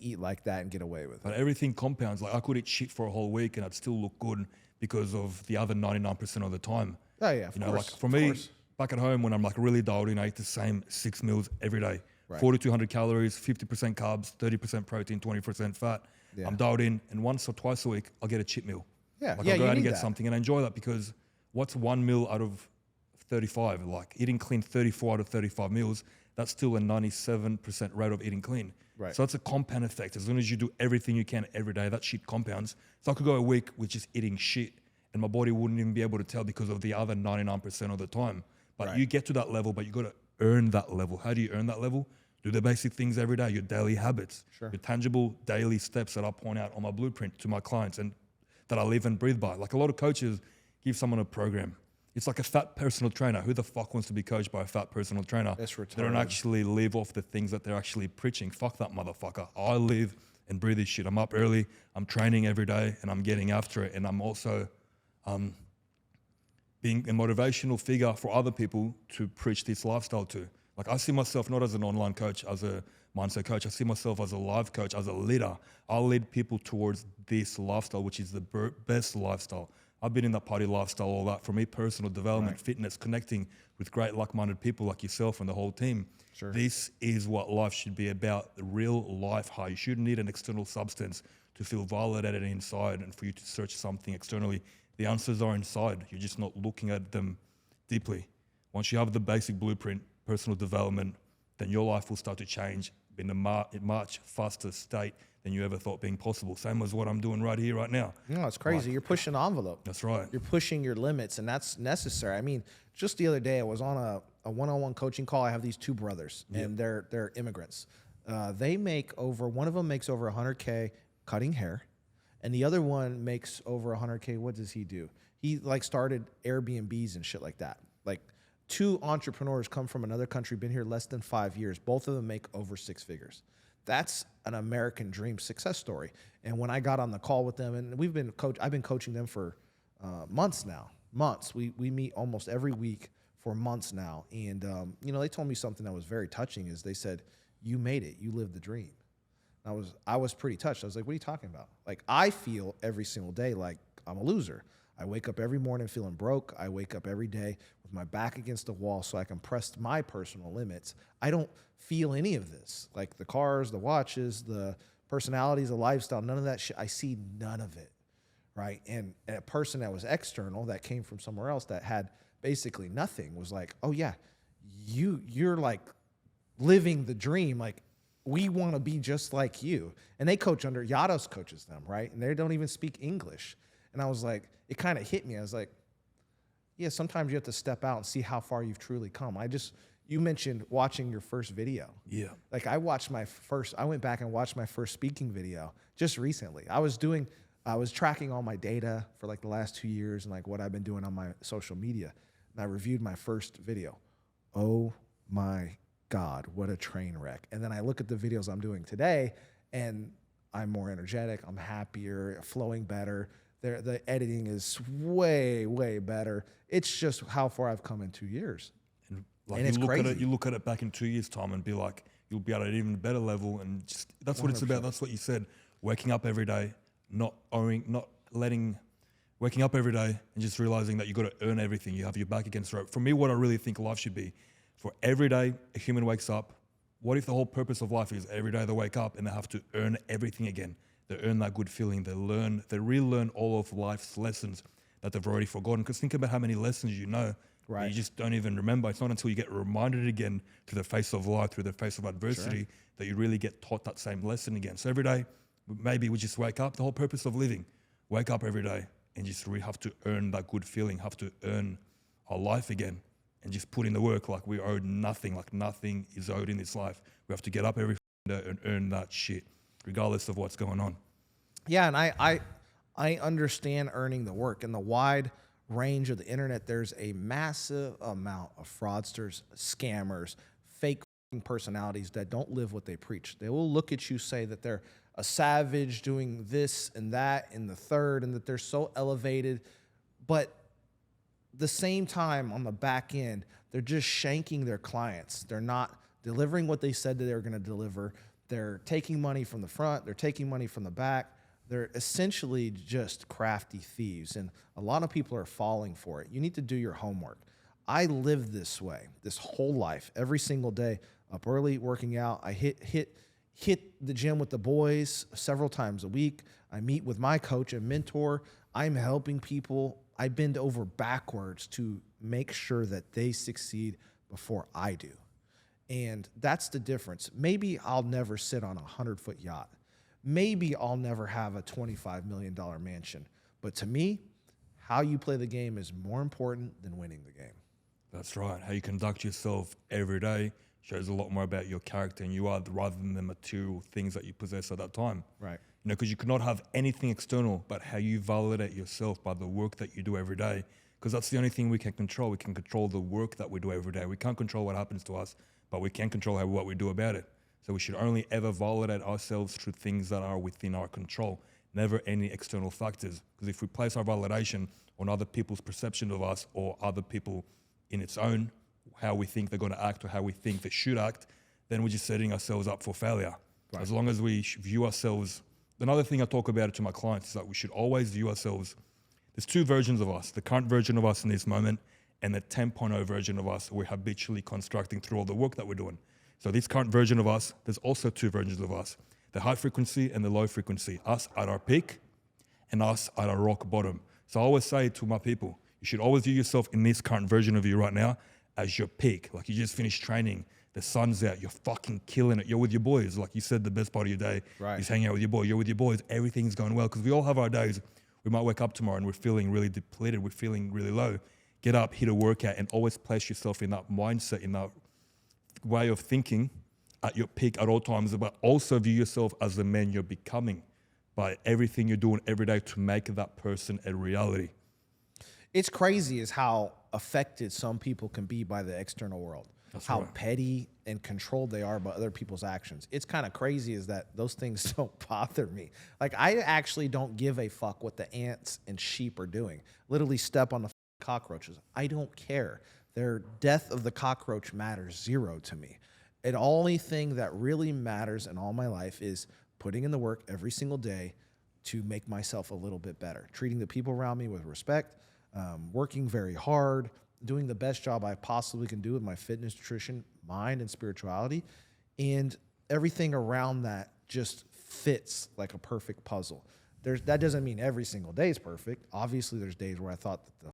eat like that and get away with it. But everything compounds. Like, I could eat shit for a whole week and I'd still look good because of the other 99% of the time. Oh yeah, of course. Like for me, back at home when I'm like really dialed in, I eat the same 6 meals every day. 4,200 calories, 50% carbs, 30% protein, 20% fat. I'm dialed in, and once or twice a week, I'll get a cheat meal. I'll go out and get something, and I enjoy that because what's 1 meal out of 35? Like, eating clean 34 out of 35 meals, that's still a 97% rate of eating clean. So that's a compound effect. As long as you do everything you can every day, that shit compounds. So I could go a week with just eating shit, and my body wouldn't even be able to tell because of the other 99% of the time. But you get to that level, but you got to earn that level. How do you earn that level? Do the basic things every day, your daily habits, your tangible daily steps that I point out on my blueprint to my clients and that I live and breathe by. Like, a lot of coaches give someone a program. It's like a fat personal trainer. Who the fuck wants to be coached by a fat personal trainer? That's retarded. They don't actually live off the things that they're actually preaching. Fuck that motherfucker. I live and breathe this shit. I'm up early, I'm training every day, and I'm getting after it. And I'm also being a motivational figure for other people to preach this lifestyle to. Like, I see myself not as an online coach, as a mindset coach. I see myself as a life coach, as a leader. I'll lead people towards this lifestyle, which is the best lifestyle, I've been in that party lifestyle, all that. For me, personal development, fitness, connecting with great like-minded people like yourself and the whole team. Sure. This is what life should be about, the real life high. You shouldn't need an external substance to feel validated inside and for you to search something externally. The answers are inside. You're just not looking at them deeply. Once you have the basic blueprint, personal development, then your life will start to change in a much faster state than you ever thought being possible. Same as what I'm doing right here, right now. No, it's crazy. You're pushing the envelope. That's right. You're pushing your limits, and that's necessary. I mean, just the other day, I was on a one-on-one coaching call. I have these two brothers, and they're immigrants. They make over, one of them makes over 100K cutting hair, and the other one makes over 100K. What does he do? He like started Airbnbs and shit like that. Like, two entrepreneurs come from another country, been here less than 5 years. Both of them make over 6 figures. That's an American dream success story. And when I got on the call with them, and I've been coaching them for months now. We meet almost every week for months now. And they told me something that was very touching. Is they said, "You made it. You lived the dream." And I was pretty touched. I was like, "What are you talking about?" Like, I feel every single day like I'm a loser. I wake up every morning feeling broke. I wake up every day with my back against the wall so I can press my personal limits. I don't feel any of this. Like the cars, the watches, the personalities, the lifestyle, none of that shit. I see none of it, right? And a person that was external, that came from somewhere else, that had basically nothing, was like, "Oh yeah, you're like living the dream. Like, we want to be just like you." And they coach under, Yados coaches them, right? And they don't even speak English. And I was like, it kind of hit me. I was like, yeah, sometimes you have to step out and see how far you've truly come. You mentioned watching your first video. Yeah. Like, I went back and watched my first speaking video just recently. I was tracking all my data for like the last 2 years and like what I've been doing on my social media. And I reviewed my first video. Oh my God, what a train wreck. And then I look at the videos I'm doing today and I'm more energetic. I'm happier, flowing better. The editing is way, way better. It's just how far I've come in 2 years. And it's crazy. You look at it back in 2 years' time and be like, you'll be at an even better level. And just that's what 100%. It's about. That's what you said. Waking up every day, waking up every day and just realizing that you got to earn everything. You have your back against the rope. For me, what I really think life should be, for every day a human wakes up, what if the whole purpose of life is every day they wake up and they have to earn everything again? They earn that good feeling. They relearn all of life's lessons that they've already forgotten. Because think about how many lessons you know that you just don't even remember. It's not until you get reminded again through the face of life, through the face of adversity, that you really get taught that same lesson again. So every day, maybe we just wake up. The whole purpose of living, wake up every day and just really have to earn that good feeling, have to earn our life again and just put in the work like we owed nothing, like nothing is owed in this life. We have to get up every day and earn that shit, regardless of what's going on. Yeah, and I understand earning the work. In the wide range of the internet, there's a massive amount of fraudsters, scammers, fake personalities that don't live what they preach. They will look at you, say that they're a savage doing this and that and the third, and that they're so elevated. But the same time, on the back end, they're just shanking their clients. They're not delivering what they said that they were going to deliver. They're taking money from the front. They're taking money from the back. They're essentially just crafty thieves, and a lot of people are falling for it. You need to do your homework. I live this way, this whole life, every single day, up early, working out. I hit the gym with the boys several times a week. I meet with my coach and mentor. I'm helping people. I bend over backwards to make sure that they succeed before I do. And that's the difference. Maybe I'll never sit on a 100-foot yacht. Maybe I'll never have a $25 million mansion. But to me, how you play the game is more important than winning the game. That's right. How you conduct yourself every day shows a lot more about your character and you are, rather than the material things that you possess at that time. Right. You know, because you cannot have anything external, but how you validate yourself by the work that you do every day. Because that's the only thing we can control. We can control the work that we do every day. We can't control what happens to us, but we can control what we do about it. So we should only ever validate ourselves through things that are within our control, never any external factors. Because if we place our validation on other people's perception of us or other people in its own, how we think they're going to act or how we think they should act, then we're just setting ourselves up for failure. Right. As long as we view ourselves, another thing I talk about to my clients is that we should always view ourselves. there's two versions of us, the current version of us in this moment and the 10.0 version of us we're habitually constructing through all the work that we're doing. So this current version of us, there's also two versions of us, the high frequency and the low frequency, us at our peak and us at our rock bottom. So I always say to my people, you should always view yourself in this current version of you right now as your peak. Like you just finished training, the sun's out, you're fucking killing it. You're with your boys. Like you said, the best part of your day is hanging out with your boy. You're with your boys, everything's going well. Because we all have our days. We might wake up tomorrow and we're feeling really depleted. We're feeling really low. Get up, hit a workout, and always place yourself in that mindset, in that way of thinking at your peak at all times, but also view yourself as the man you're becoming by everything you're doing every day to make that person a reality. It's crazy is how affected some people can be by the external world. That's how petty and controlled they are by other people's actions. It's kind of crazy is that those things don't bother me. Like I actually don't give a fuck what the ants and sheep are doing. Literally step on the cockroaches. I don't care. Their death of the cockroach matters zero to me. The only thing that really matters in all my life is putting in the work every single day to make myself a little bit better, treating the people around me with respect, working very hard, doing the best job I possibly can do with my fitness, nutrition, mind, and spirituality. And everything around that just fits like a perfect puzzle. That doesn't mean every single day is perfect. Obviously, there's days where I thought that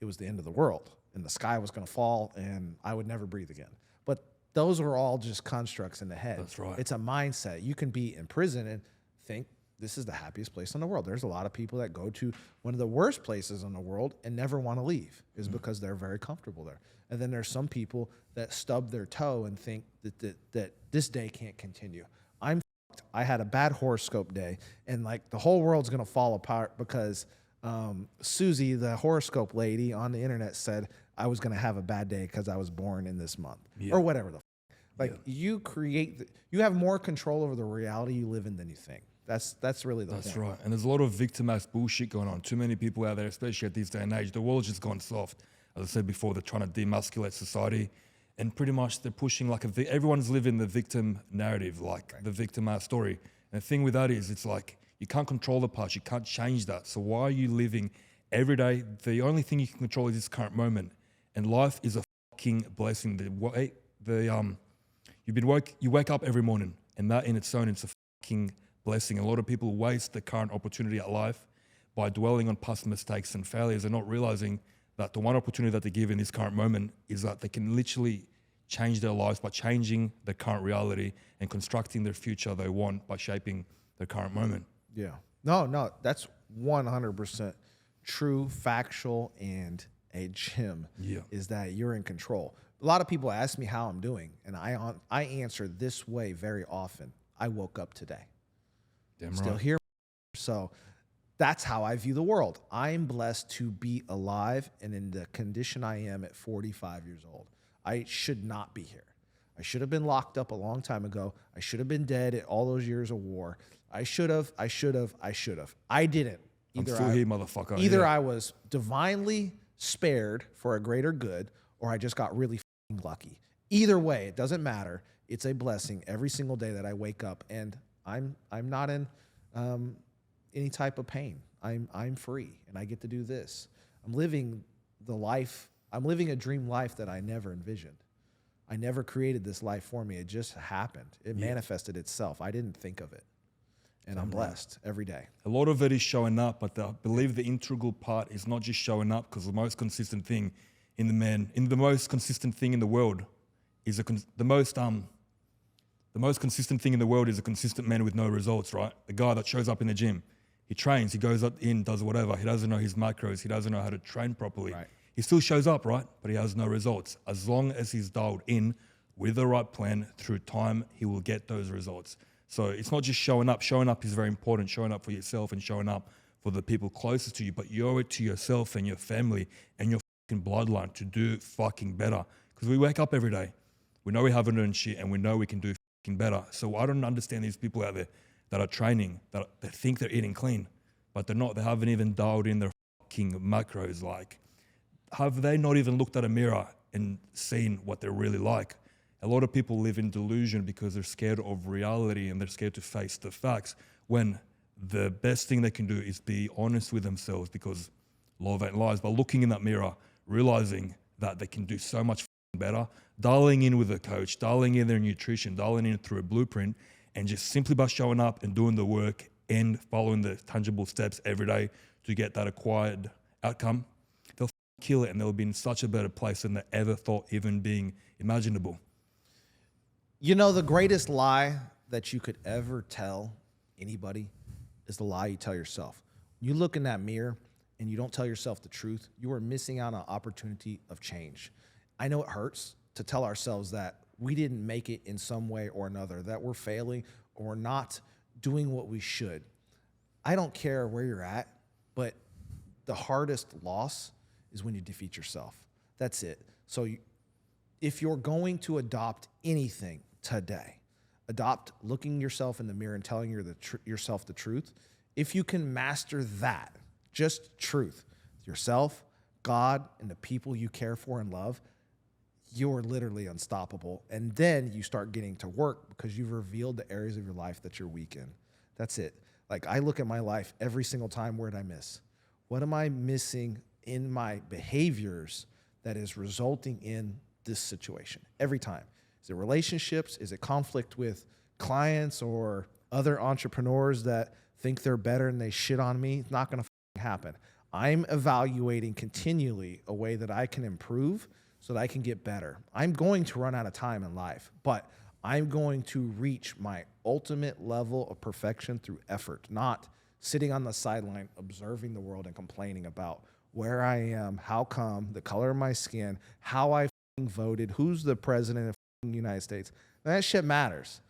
it was the end of the world and the sky was going to fall and I would never breathe again. But those are all just constructs in the head. That's right. It's a mindset. You can be in prison and think this is the happiest place in the world. There's a lot of people that go to one of the worst places in the world and never want to leave because they're very comfortable there. And then there's some people that stub their toe and think that this day can't continue. I had a bad horoscope day and like the whole world's going to fall apart because Susie, the horoscope lady on the internet said I was going to have a bad day because I was born in this month or whatever you you have more control over the reality you live in than you think. That's really the point. That's right. And there's a lot of victimized bullshit going on. Too many people out there, especially at this day and age. The world's just gone soft. As I said before, they're trying to demasculate society. And pretty much they're pushing like everyone's living the victim narrative, like the victim story. And the thing with that is it's like you can't control the past. You can't change that. So why are you living every day? The only thing you can control is this current moment. And life is a fucking blessing. You wake up every morning and that in its own, it's a fucking blessing. A lot of people waste the current opportunity at life by dwelling on past mistakes and failures and not realizing that the one opportunity that they give in this current moment is that they can literally change their lives by changing their current reality and constructing their future they want by shaping their current moment. Yeah. No, that's 100% true, factual, and a gem is that you're in control. A lot of people ask me how I'm doing, and I answer this way very often. I woke up today. Damn Still right. here. So that's how I view the world. I'm blessed to be alive and in the condition I am at 45 years old. I should not be here. I should have been locked up a long time ago. I should have been dead at all those years of war. I should have. I didn't. I'm still here, motherfucker. Either I was divinely spared for a greater good or I just got really fucking lucky. Either way, it doesn't matter. It's a blessing every single day that I wake up and I'm not in any type of pain. I'm free and I get to do this. I'm living a dream life that I never envisioned. I never created this life for me. It just happened. It manifested itself. I didn't think of it. And I'm blessed every day. A lot of it is showing up, but I believe the integral part is not just showing up, because the most consistent thing in the most consistent thing in the world is the most consistent thing in the world is a consistent man with no results, right? The guy that shows up in the gym, he trains, he goes up in, does whatever. He doesn't know his macros. He doesn't know how to train properly. Right. He still shows up, right? But he has no results. As long as he's dialed in with the right plan through time, he will get those results. So it's not just showing up. Showing up is very important, showing up for yourself and showing up for the people closest to you, but you owe it to yourself and your family and your fucking bloodline to do fucking better. Because we wake up every day. We know we haven't earned shit and we know we can do fucking better. So I don't understand these people out there that are training, that think they're eating clean, but they're not. They haven't even dialed in their fucking macros. Like, have they not even looked at a mirror and seen what they're really like? A lot of people live in delusion because they're scared of reality and they're scared to face the facts when the best thing they can do is be honest with themselves, because love ain't lies. By looking in that mirror, realizing that they can do so much better, dialing in with a coach, dialing in their nutrition, dialing in through a blueprint, and just simply by showing up and doing the work and following the tangible steps every day to get that acquired outcome, they'll kill it, and they'll be in such a better place than they ever thought even being imaginable. You know, the greatest lie that you could ever tell anybody is the lie you tell yourself. You look in that mirror and you don't tell yourself the truth, you are missing out on an opportunity of change. I know it hurts to tell ourselves that we didn't make it in some way or another, that we're failing or not doing what we should. I don't care where you're at, but the hardest loss is when you defeat yourself. That's it. So if you're going to adopt anything today, adopt looking yourself in the mirror and telling yourself the truth. If you can master that, just truth, yourself, God, and the people you care for and love, you're literally unstoppable. And then you start getting to work because you've revealed the areas of your life that you're weak in. That's it. Like, I look at my life every single time, where did I miss? What am I missing in my behaviors that is resulting in this situation? Every time. Is it relationships? Is it conflict with clients or other entrepreneurs that think they're better and they shit on me? It's not going to happen. I'm evaluating continually a way that I can improve so that I can get better. I'm going to run out of time in life, but I'm going to reach my ultimate level of perfection through effort, not sitting on the sideline observing the world and complaining about where I am, how come, the color of my skin, how I voted, who's the president of the United States. That shit matters.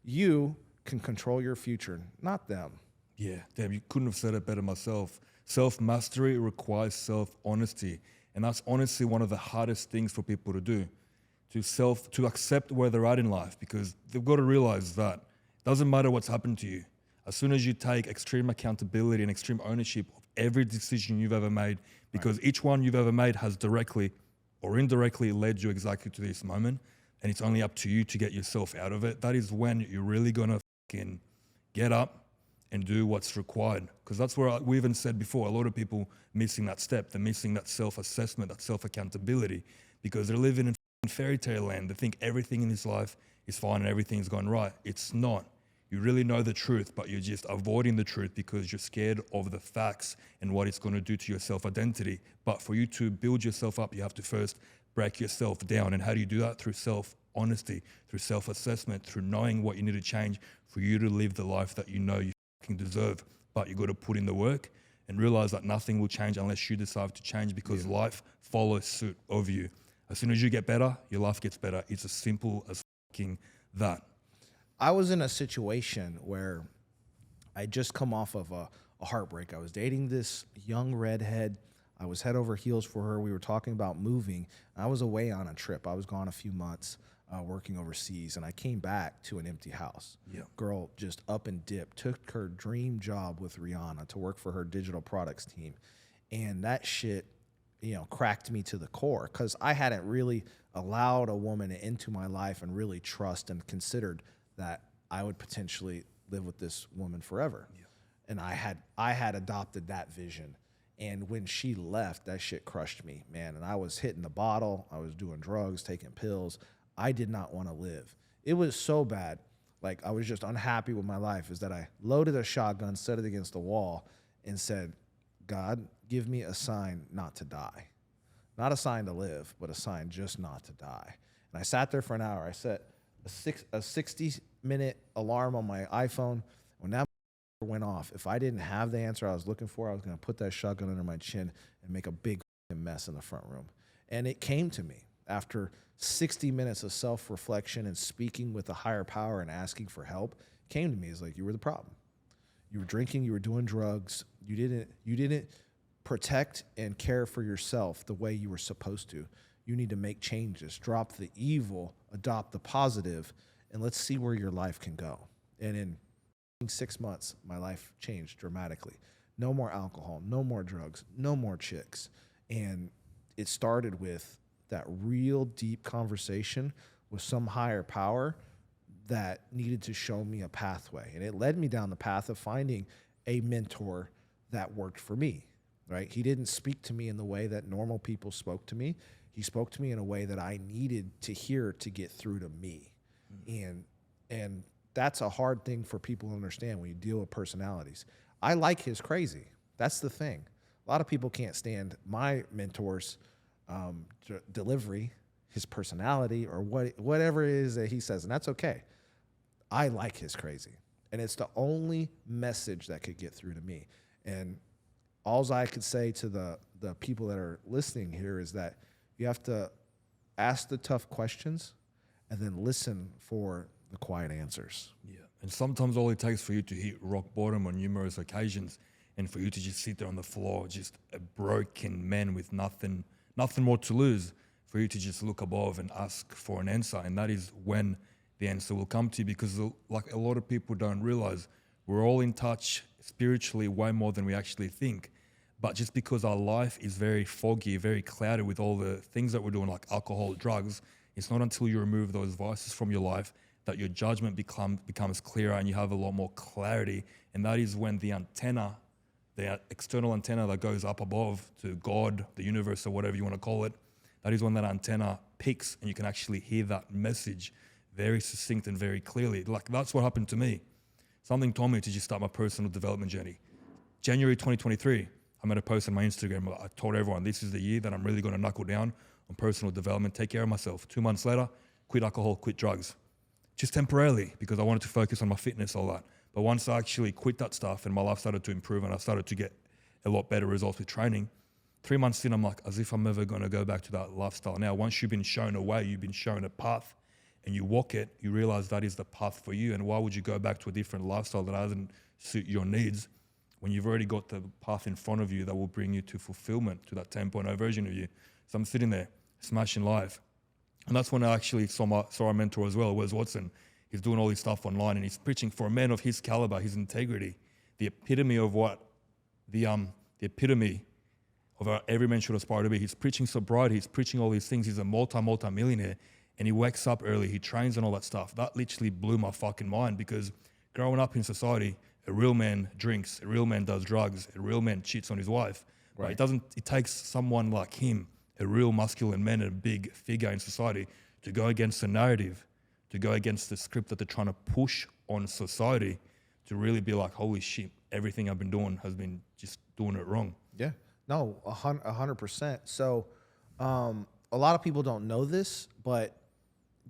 You can control your future, not them. Yeah, damn, you couldn't have said it better myself. Self-mastery requires self-honesty. And that's honestly one of the hardest things for people to do, to accept where they're at in life, because they've got to realize that it doesn't matter what's happened to you. As soon as you take extreme accountability and extreme ownership of every decision you've ever made, because each one you've ever made has directly or indirectly led you exactly to this moment, and it's only up to you to get yourself out of it, that is when you're really going to fucking get up and do what's required. Because that's where we even said before, a lot of people missing that step. They're missing that self-assessment, that self-accountability, because they're living in fairy tale land. They think everything in this life is fine and everything's gone right. It's not. You really know the truth, but you're just avoiding the truth because you're scared of the facts and what it's going to do to your self-identity. But for you to build yourself up, you have to first break yourself down. And how do you do that? Through self-honesty, through self-assessment, through knowing what you need to change for you to live the life that you know you deserve. But you got to put in the work and realize that nothing will change unless you decide to change, because life follows suit of you. As soon as you get better, your life gets better. It's as simple as that. I was in a situation where I just come off of a heartbreak. I was dating this young redhead. I was head over heels for her. We were talking about moving. I was away on a trip. I was gone a few months working overseas, and I came back to an empty house. Girl just up and dipped, took her dream job with Rihanna to work for her digital products team. And that shit, cracked me to the core, because I hadn't really allowed a woman into my life and really trust and considered that I would potentially live with this woman forever. And I had adopted that vision. And when she left, that shit crushed me, man. And I was hitting the bottle. I was doing drugs, taking pills. I did not want to live. It was so bad. Like, I was just unhappy with my life, is that I loaded a shotgun, set it against the wall, and said, God, give me a sign not to die. Not a sign to live, but a sign just not to die. And I sat there for an hour. I set a 60-minute alarm on my iPhone. When that went off, if I didn't have the answer I was looking for, I was going to put that shotgun under my chin and make a big mess in the front room. And it came to me after 60 minutes of self-reflection and speaking with a higher power and asking for help. It came to me as like, you were the problem. You were drinking, you were doing drugs. You didn't protect and care for yourself the way you were supposed to. You need to make changes, drop the evil, adopt the positive, and let's see where your life can go. And in 6 months, my life changed dramatically. No more alcohol, no more drugs, no more chicks. And it started with that real deep conversation with some higher power that needed to show me a pathway. And it led me down the path of finding a mentor that worked for me, right? He didn't speak to me in the way that normal people spoke to me. He spoke to me in a way that I needed to hear to get through to me. And that's a hard thing for people to understand when you deal with personalities. I like his crazy. That's the thing. A lot of people can't stand my mentor's delivery, his personality, or whatever it is that he says, and that's okay. I like his crazy, and it's the only message that could get through to me. And all I could say to the people that are listening here is that you have to ask the tough questions and then listen for the quiet answers. Yeah. And sometimes all it takes for you to hit rock bottom on numerous occasions and for you to just sit there on the floor, just a broken man with nothing more to lose, for you to just look above and ask for an answer. And that is when the answer will come to you, because like a lot of people don't realize, we're all in touch spiritually way more than we actually think. But just because our life is very foggy, very clouded with all the things that we're doing, like alcohol, drugs, it's not until you remove those vices from your life that your judgment becomes clearer and you have a lot more clarity. And that is when the antenna, the external antenna that goes up above to God, the universe, or whatever you want to call it, that is when that antenna peaks and you can actually hear that message very succinct and very clearly. Like, that's what happened to me. Something told me to just start my personal development journey. January 2023, I made a post on my Instagram. I told everyone, this is the year that I'm really going to knuckle down on personal development, take care of myself. 2 months later, quit alcohol, quit drugs. Just temporarily, because I wanted to focus on my fitness, all that. But once I actually quit that stuff and my life started to improve and I started to get a lot better results with training, 3 months in, I'm like, as if I'm never going to go back to that lifestyle. Now, once you've been shown a way, you've been shown a path, and you walk it, you realize that is the path for you. And why would you go back to a different lifestyle that doesn't suit your needs when you've already got the path in front of you that will bring you to fulfillment, to that 10.0 version of you? So I'm sitting there, smashing life. And that's when I actually saw our mentor as well, Wes Watson. He's doing all this stuff online, and he's preaching for a man of his caliber, his integrity, the epitome of what the epitome of what every man should aspire to be. He's preaching sobriety. He's preaching all these things. He's a multi-millionaire, and he wakes up early. He trains and all that stuff. That literally blew my fucking mind, because growing up in society, a real man drinks, a real man does drugs, a real man cheats on his wife. Right? It takes someone like him, a real masculine man and a big figure in society, to go against the narrative, to go against the script that they're trying to push on society, to really be like, holy shit, everything I've been doing has been just doing it wrong. Yeah, no, 100%. So a lot of people don't know this, but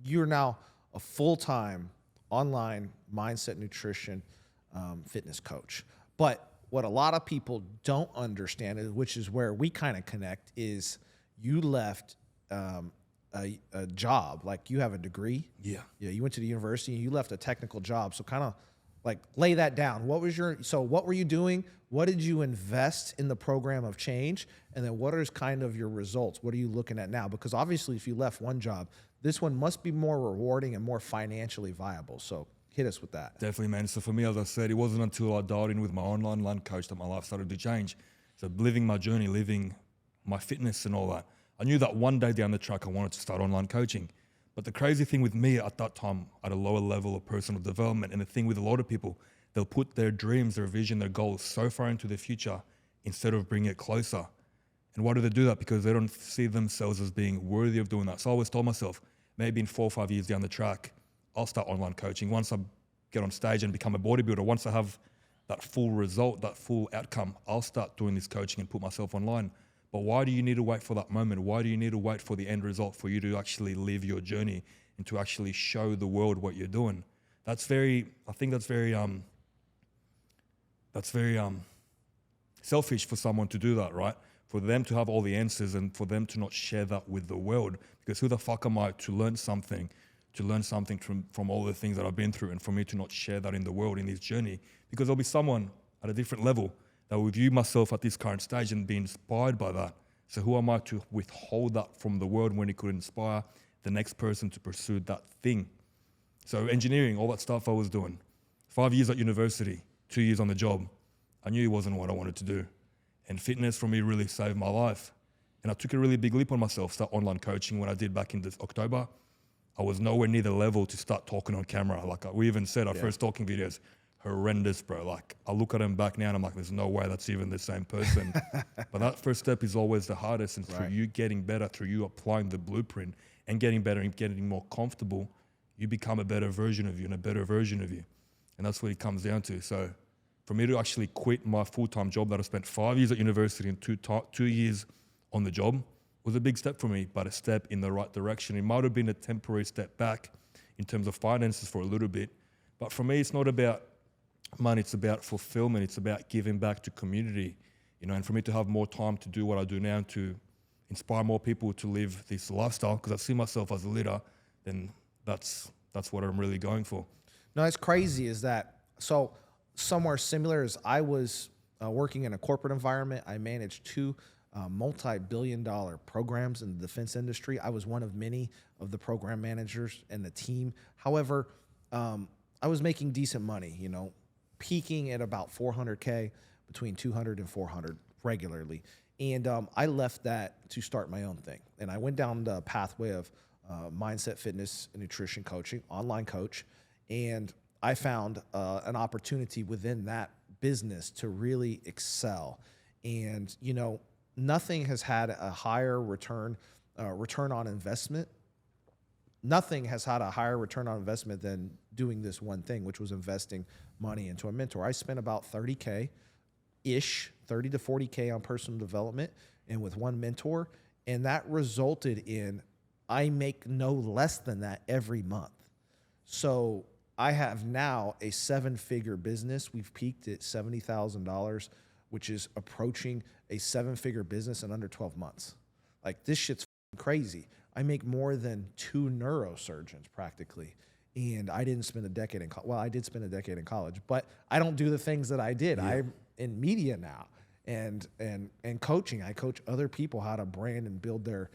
you're now a full-time online mindset, nutrition, fitness coach. But what a lot of people don't understand, which is where we kind of connect, is you left a job. Like, you have a degree. Yeah, you went to the university and you left a technical job. So kind of like lay that down. What were you doing? What did you invest in the program of change? And then what is kind of your results? What are you looking at now? Because obviously if you left one job, this one must be more rewarding and more financially viable. So hit us with that. Definitely, man. So for me, as I said, it wasn't until I dialed in with my online land coach that my life started to change. So living my journey, living my fitness and all that. I knew that one day down the track I wanted to start online coaching. But the crazy thing with me at that time, at a lower level of personal development, and the thing with a lot of people, they'll put their dreams, their vision, their goals so far into the future instead of bringing it closer. And why do they do that? Because they don't see themselves as being worthy of doing that. So I always told myself, maybe in 4 or 5 years down the track, I'll start online coaching. Once I get on stage and become a bodybuilder, once I have that full result, that full outcome, I'll start doing this coaching and put myself online. But why do you need to wait for that moment? Why do you need to wait for the end result for you to actually live your journey and to actually show the world what you're doing? I think that's very selfish for someone to do that, right? For them to have all the answers and for them to not share that with the world. Because who the fuck am I to learn something from all the things that I've been through, and for me to not share that in the world in this journey? Because there'll be someone at a different level that will view myself at this current stage and be inspired by that. So who am I to withhold that from the world when it could inspire the next person to pursue that thing? So engineering, all that stuff I was doing, 5 years at university, 2 years on the job, I knew it wasn't what I wanted to do. And fitness for me really saved my life. And I took a really big leap on myself, start online coaching when I did back in October. I was nowhere near the level to start talking on camera. Like we even said, our first talking videos, horrendous, bro. Like I look at them back now and I'm like, there's no way that's even the same person. But that first step is always the hardest. And through you getting better, through you applying the blueprint and getting better and getting more comfortable, you become a better version of you and a better version of you. And that's what it comes down to. So for me to actually quit my full-time job that I spent 5 years at university and 2 years on the job was a big step for me, but a step in the right direction. It might have been a temporary step back in terms of finances for a little bit. But for me, it's not about money, it's about fulfillment, it's about giving back to community, you know, and for me to have more time to do what I do now and to inspire more people to live this lifestyle, because I see myself as a leader, then that's what I'm really going for. No, it's crazy is that, so somewhere similar is I was working in a corporate environment. I managed two multi-billion-dollar programs in the defense industry. I was one of many of the program managers and the team. However, I was making decent money, you know, peaking at about $400K, between 200 and 400 regularly. And I left that to start my own thing. And I went down the pathway of mindset, fitness, and nutrition coaching, online coach. And I found an opportunity within that business to really excel. And, you know, nothing has had a higher return on investment. Nothing has had a higher return on investment than doing this one thing, which was investing money into a mentor. I spent about 30K-ish, 30 to 40K on personal development and with one mentor. And that resulted in, I make no less than that every month. So I have now a 7-figure business. We've peaked at $70,000, which is approaching a 7-figure business in under 12 months. Like, this shit's crazy. I make more than 2 neurosurgeons practically. And I didn't spend a decade in college. Well, I did spend a decade in college, but I don't do the things that I did. Yeah. I'm in media now and coaching. I coach other people how to brand and build their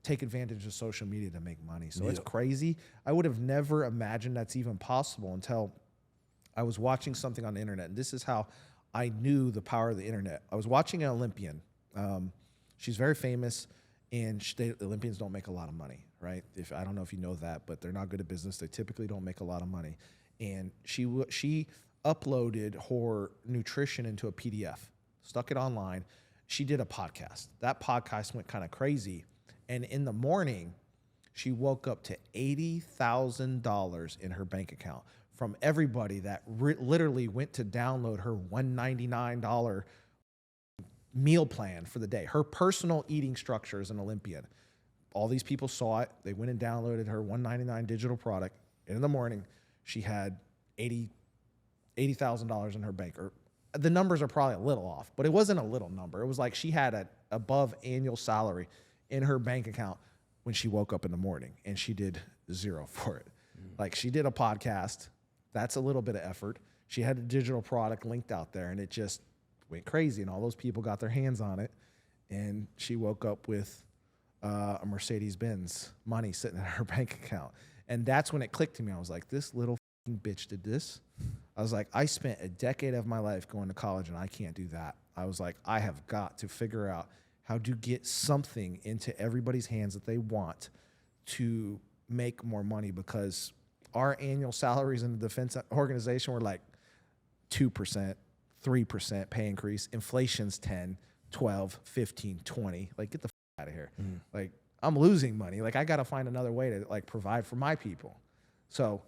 take advantage of social media to make money. So it's crazy. I would have never imagined that's even possible until I was watching something on the internet. And this is how I knew the power of the internet. I was watching an Olympian. She's very famous, and the Olympians don't make a lot of money, right? I don't know if you know that, but they're not good at business. They typically don't make a lot of money. And she uploaded her nutrition into a PDF, stuck it online. She did a podcast. That podcast went kind of crazy. And in the morning, she woke up to $80,000 in her bank account from everybody that literally went to download her $199 meal plan for the day. Her personal eating structure as an Olympian. All these people saw it. They went and downloaded her $199 digital product. And in the morning, she had $80,000 in her bank. Or the numbers are probably a little off, but it wasn't a little number. It was like she had an above annual salary in her bank account when she woke up in the morning, and she did zero for it. Like, she did a podcast. That's a little bit of effort. She had a digital product linked out there, and it just went crazy, and all those people got their hands on it, and she woke up with a Mercedes-Benz money sitting in her bank account. And that's when it clicked to me. I was like, this little bitch did this. I was like, I spent a decade of my life going to college, and I can't do that. I was like, I have got to figure out how to get something into everybody's hands that they want to make more money, because our annual salaries in the defense organization were like 2%, 3% pay increase. Inflation's 10, 12, 15, 20. Like, get the out of here. Like, I'm losing money. Like, I got to find another way to like provide for my people. So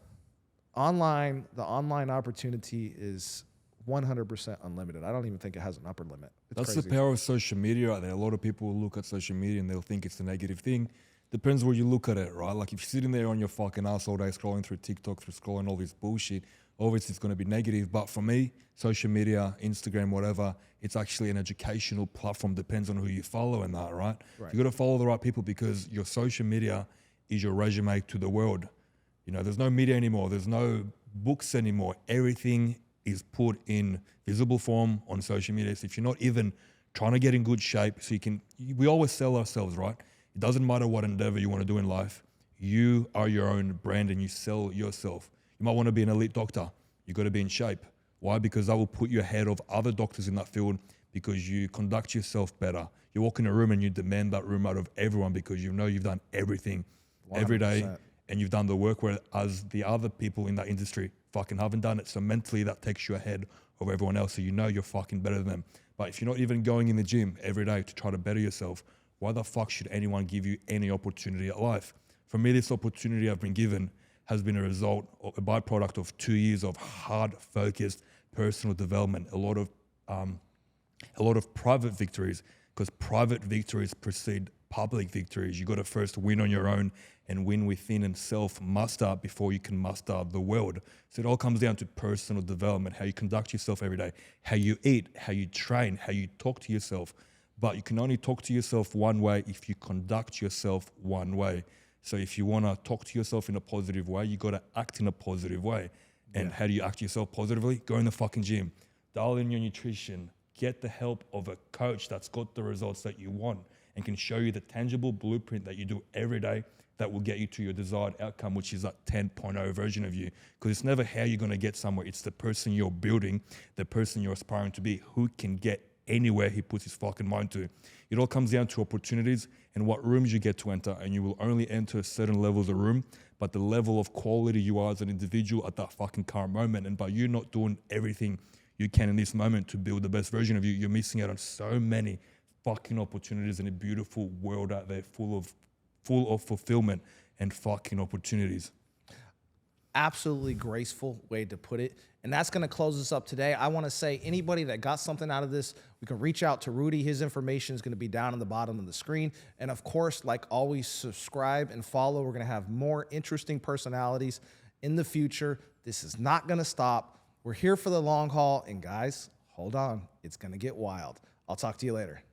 the online opportunity is 100% unlimited. I don't even think it has an upper limit. That's crazy. the power of social media out there. A lot of people will look at social media and they'll think it's a negative thing. Depends where you look at it, right? Like, if you're sitting there on your fucking ass all day scrolling through TikTok, through scrolling all this bullshit, obviously it's going to be negative. But for me, social media, Instagram, whatever, it's actually an educational platform. Depends on who you follow and that, right? You got to follow the right people, because your social media is your resume to the world. You know, there's no media anymore. There's no books anymore. Everything is put in visible form on social media. So if you're not even trying to get in good shape, we always sell ourselves, right? It doesn't matter what endeavor you want to do in life. You are your own brand and you sell yourself. You might want to be an elite doctor. You got to be in shape. Why? Because that will put you ahead of other doctors in that field, because you conduct yourself better. You walk in a room and you demand that room out of everyone, because you know you've done everything 100%. Every day, and you've done the work, whereas the other people in that industry fucking haven't done it. So mentally that takes you ahead of everyone else. So you know you're fucking better than them. But if you're not even going in the gym every day to try to better yourself, why the fuck should anyone give you any opportunity at life? For me, this opportunity I've been given has been a result of a byproduct of 2 years of hard focused personal development, a lot of private victories, because private victories precede public victories. You got to first win on your own and win within and self-muster before you can muster the world. So it all comes down to personal development, how you conduct yourself every day, how you eat, how you train, how you talk to yourself. But you can only talk to yourself one way if you conduct yourself one way. So if you want to talk to yourself in a positive way, you got to act in a positive way. And how do you act yourself positively? Go in the fucking gym, dial in your nutrition, get the help of a coach that's got the results that you want and can show you the tangible blueprint that you do every day that will get you to your desired outcome, which is that 10.0 version of you. Because it's never how you're going to get somewhere. It's the person you're building, the person you're aspiring to be, who can get anywhere he puts his fucking mind to. It all comes down to opportunities and what rooms you get to enter. And you will only enter certain levels of room, but the level of quality you are as an individual at that fucking current moment. And by you not doing everything you can in this moment to build the best version of you, you're missing out on so many fucking opportunities in a beautiful world out there full of fulfillment and fucking opportunities. Absolutely graceful way to put it. And that's going to close us up today. I want to say anybody that got something out of this, we can reach out to Rudi. His information is going to be down on the bottom of the screen. And of course, like always, subscribe and follow. We're going to have more interesting personalities in the future. This is not going to stop. We're here for the long haul. And guys, hold on. It's going to get wild. I'll talk to you later.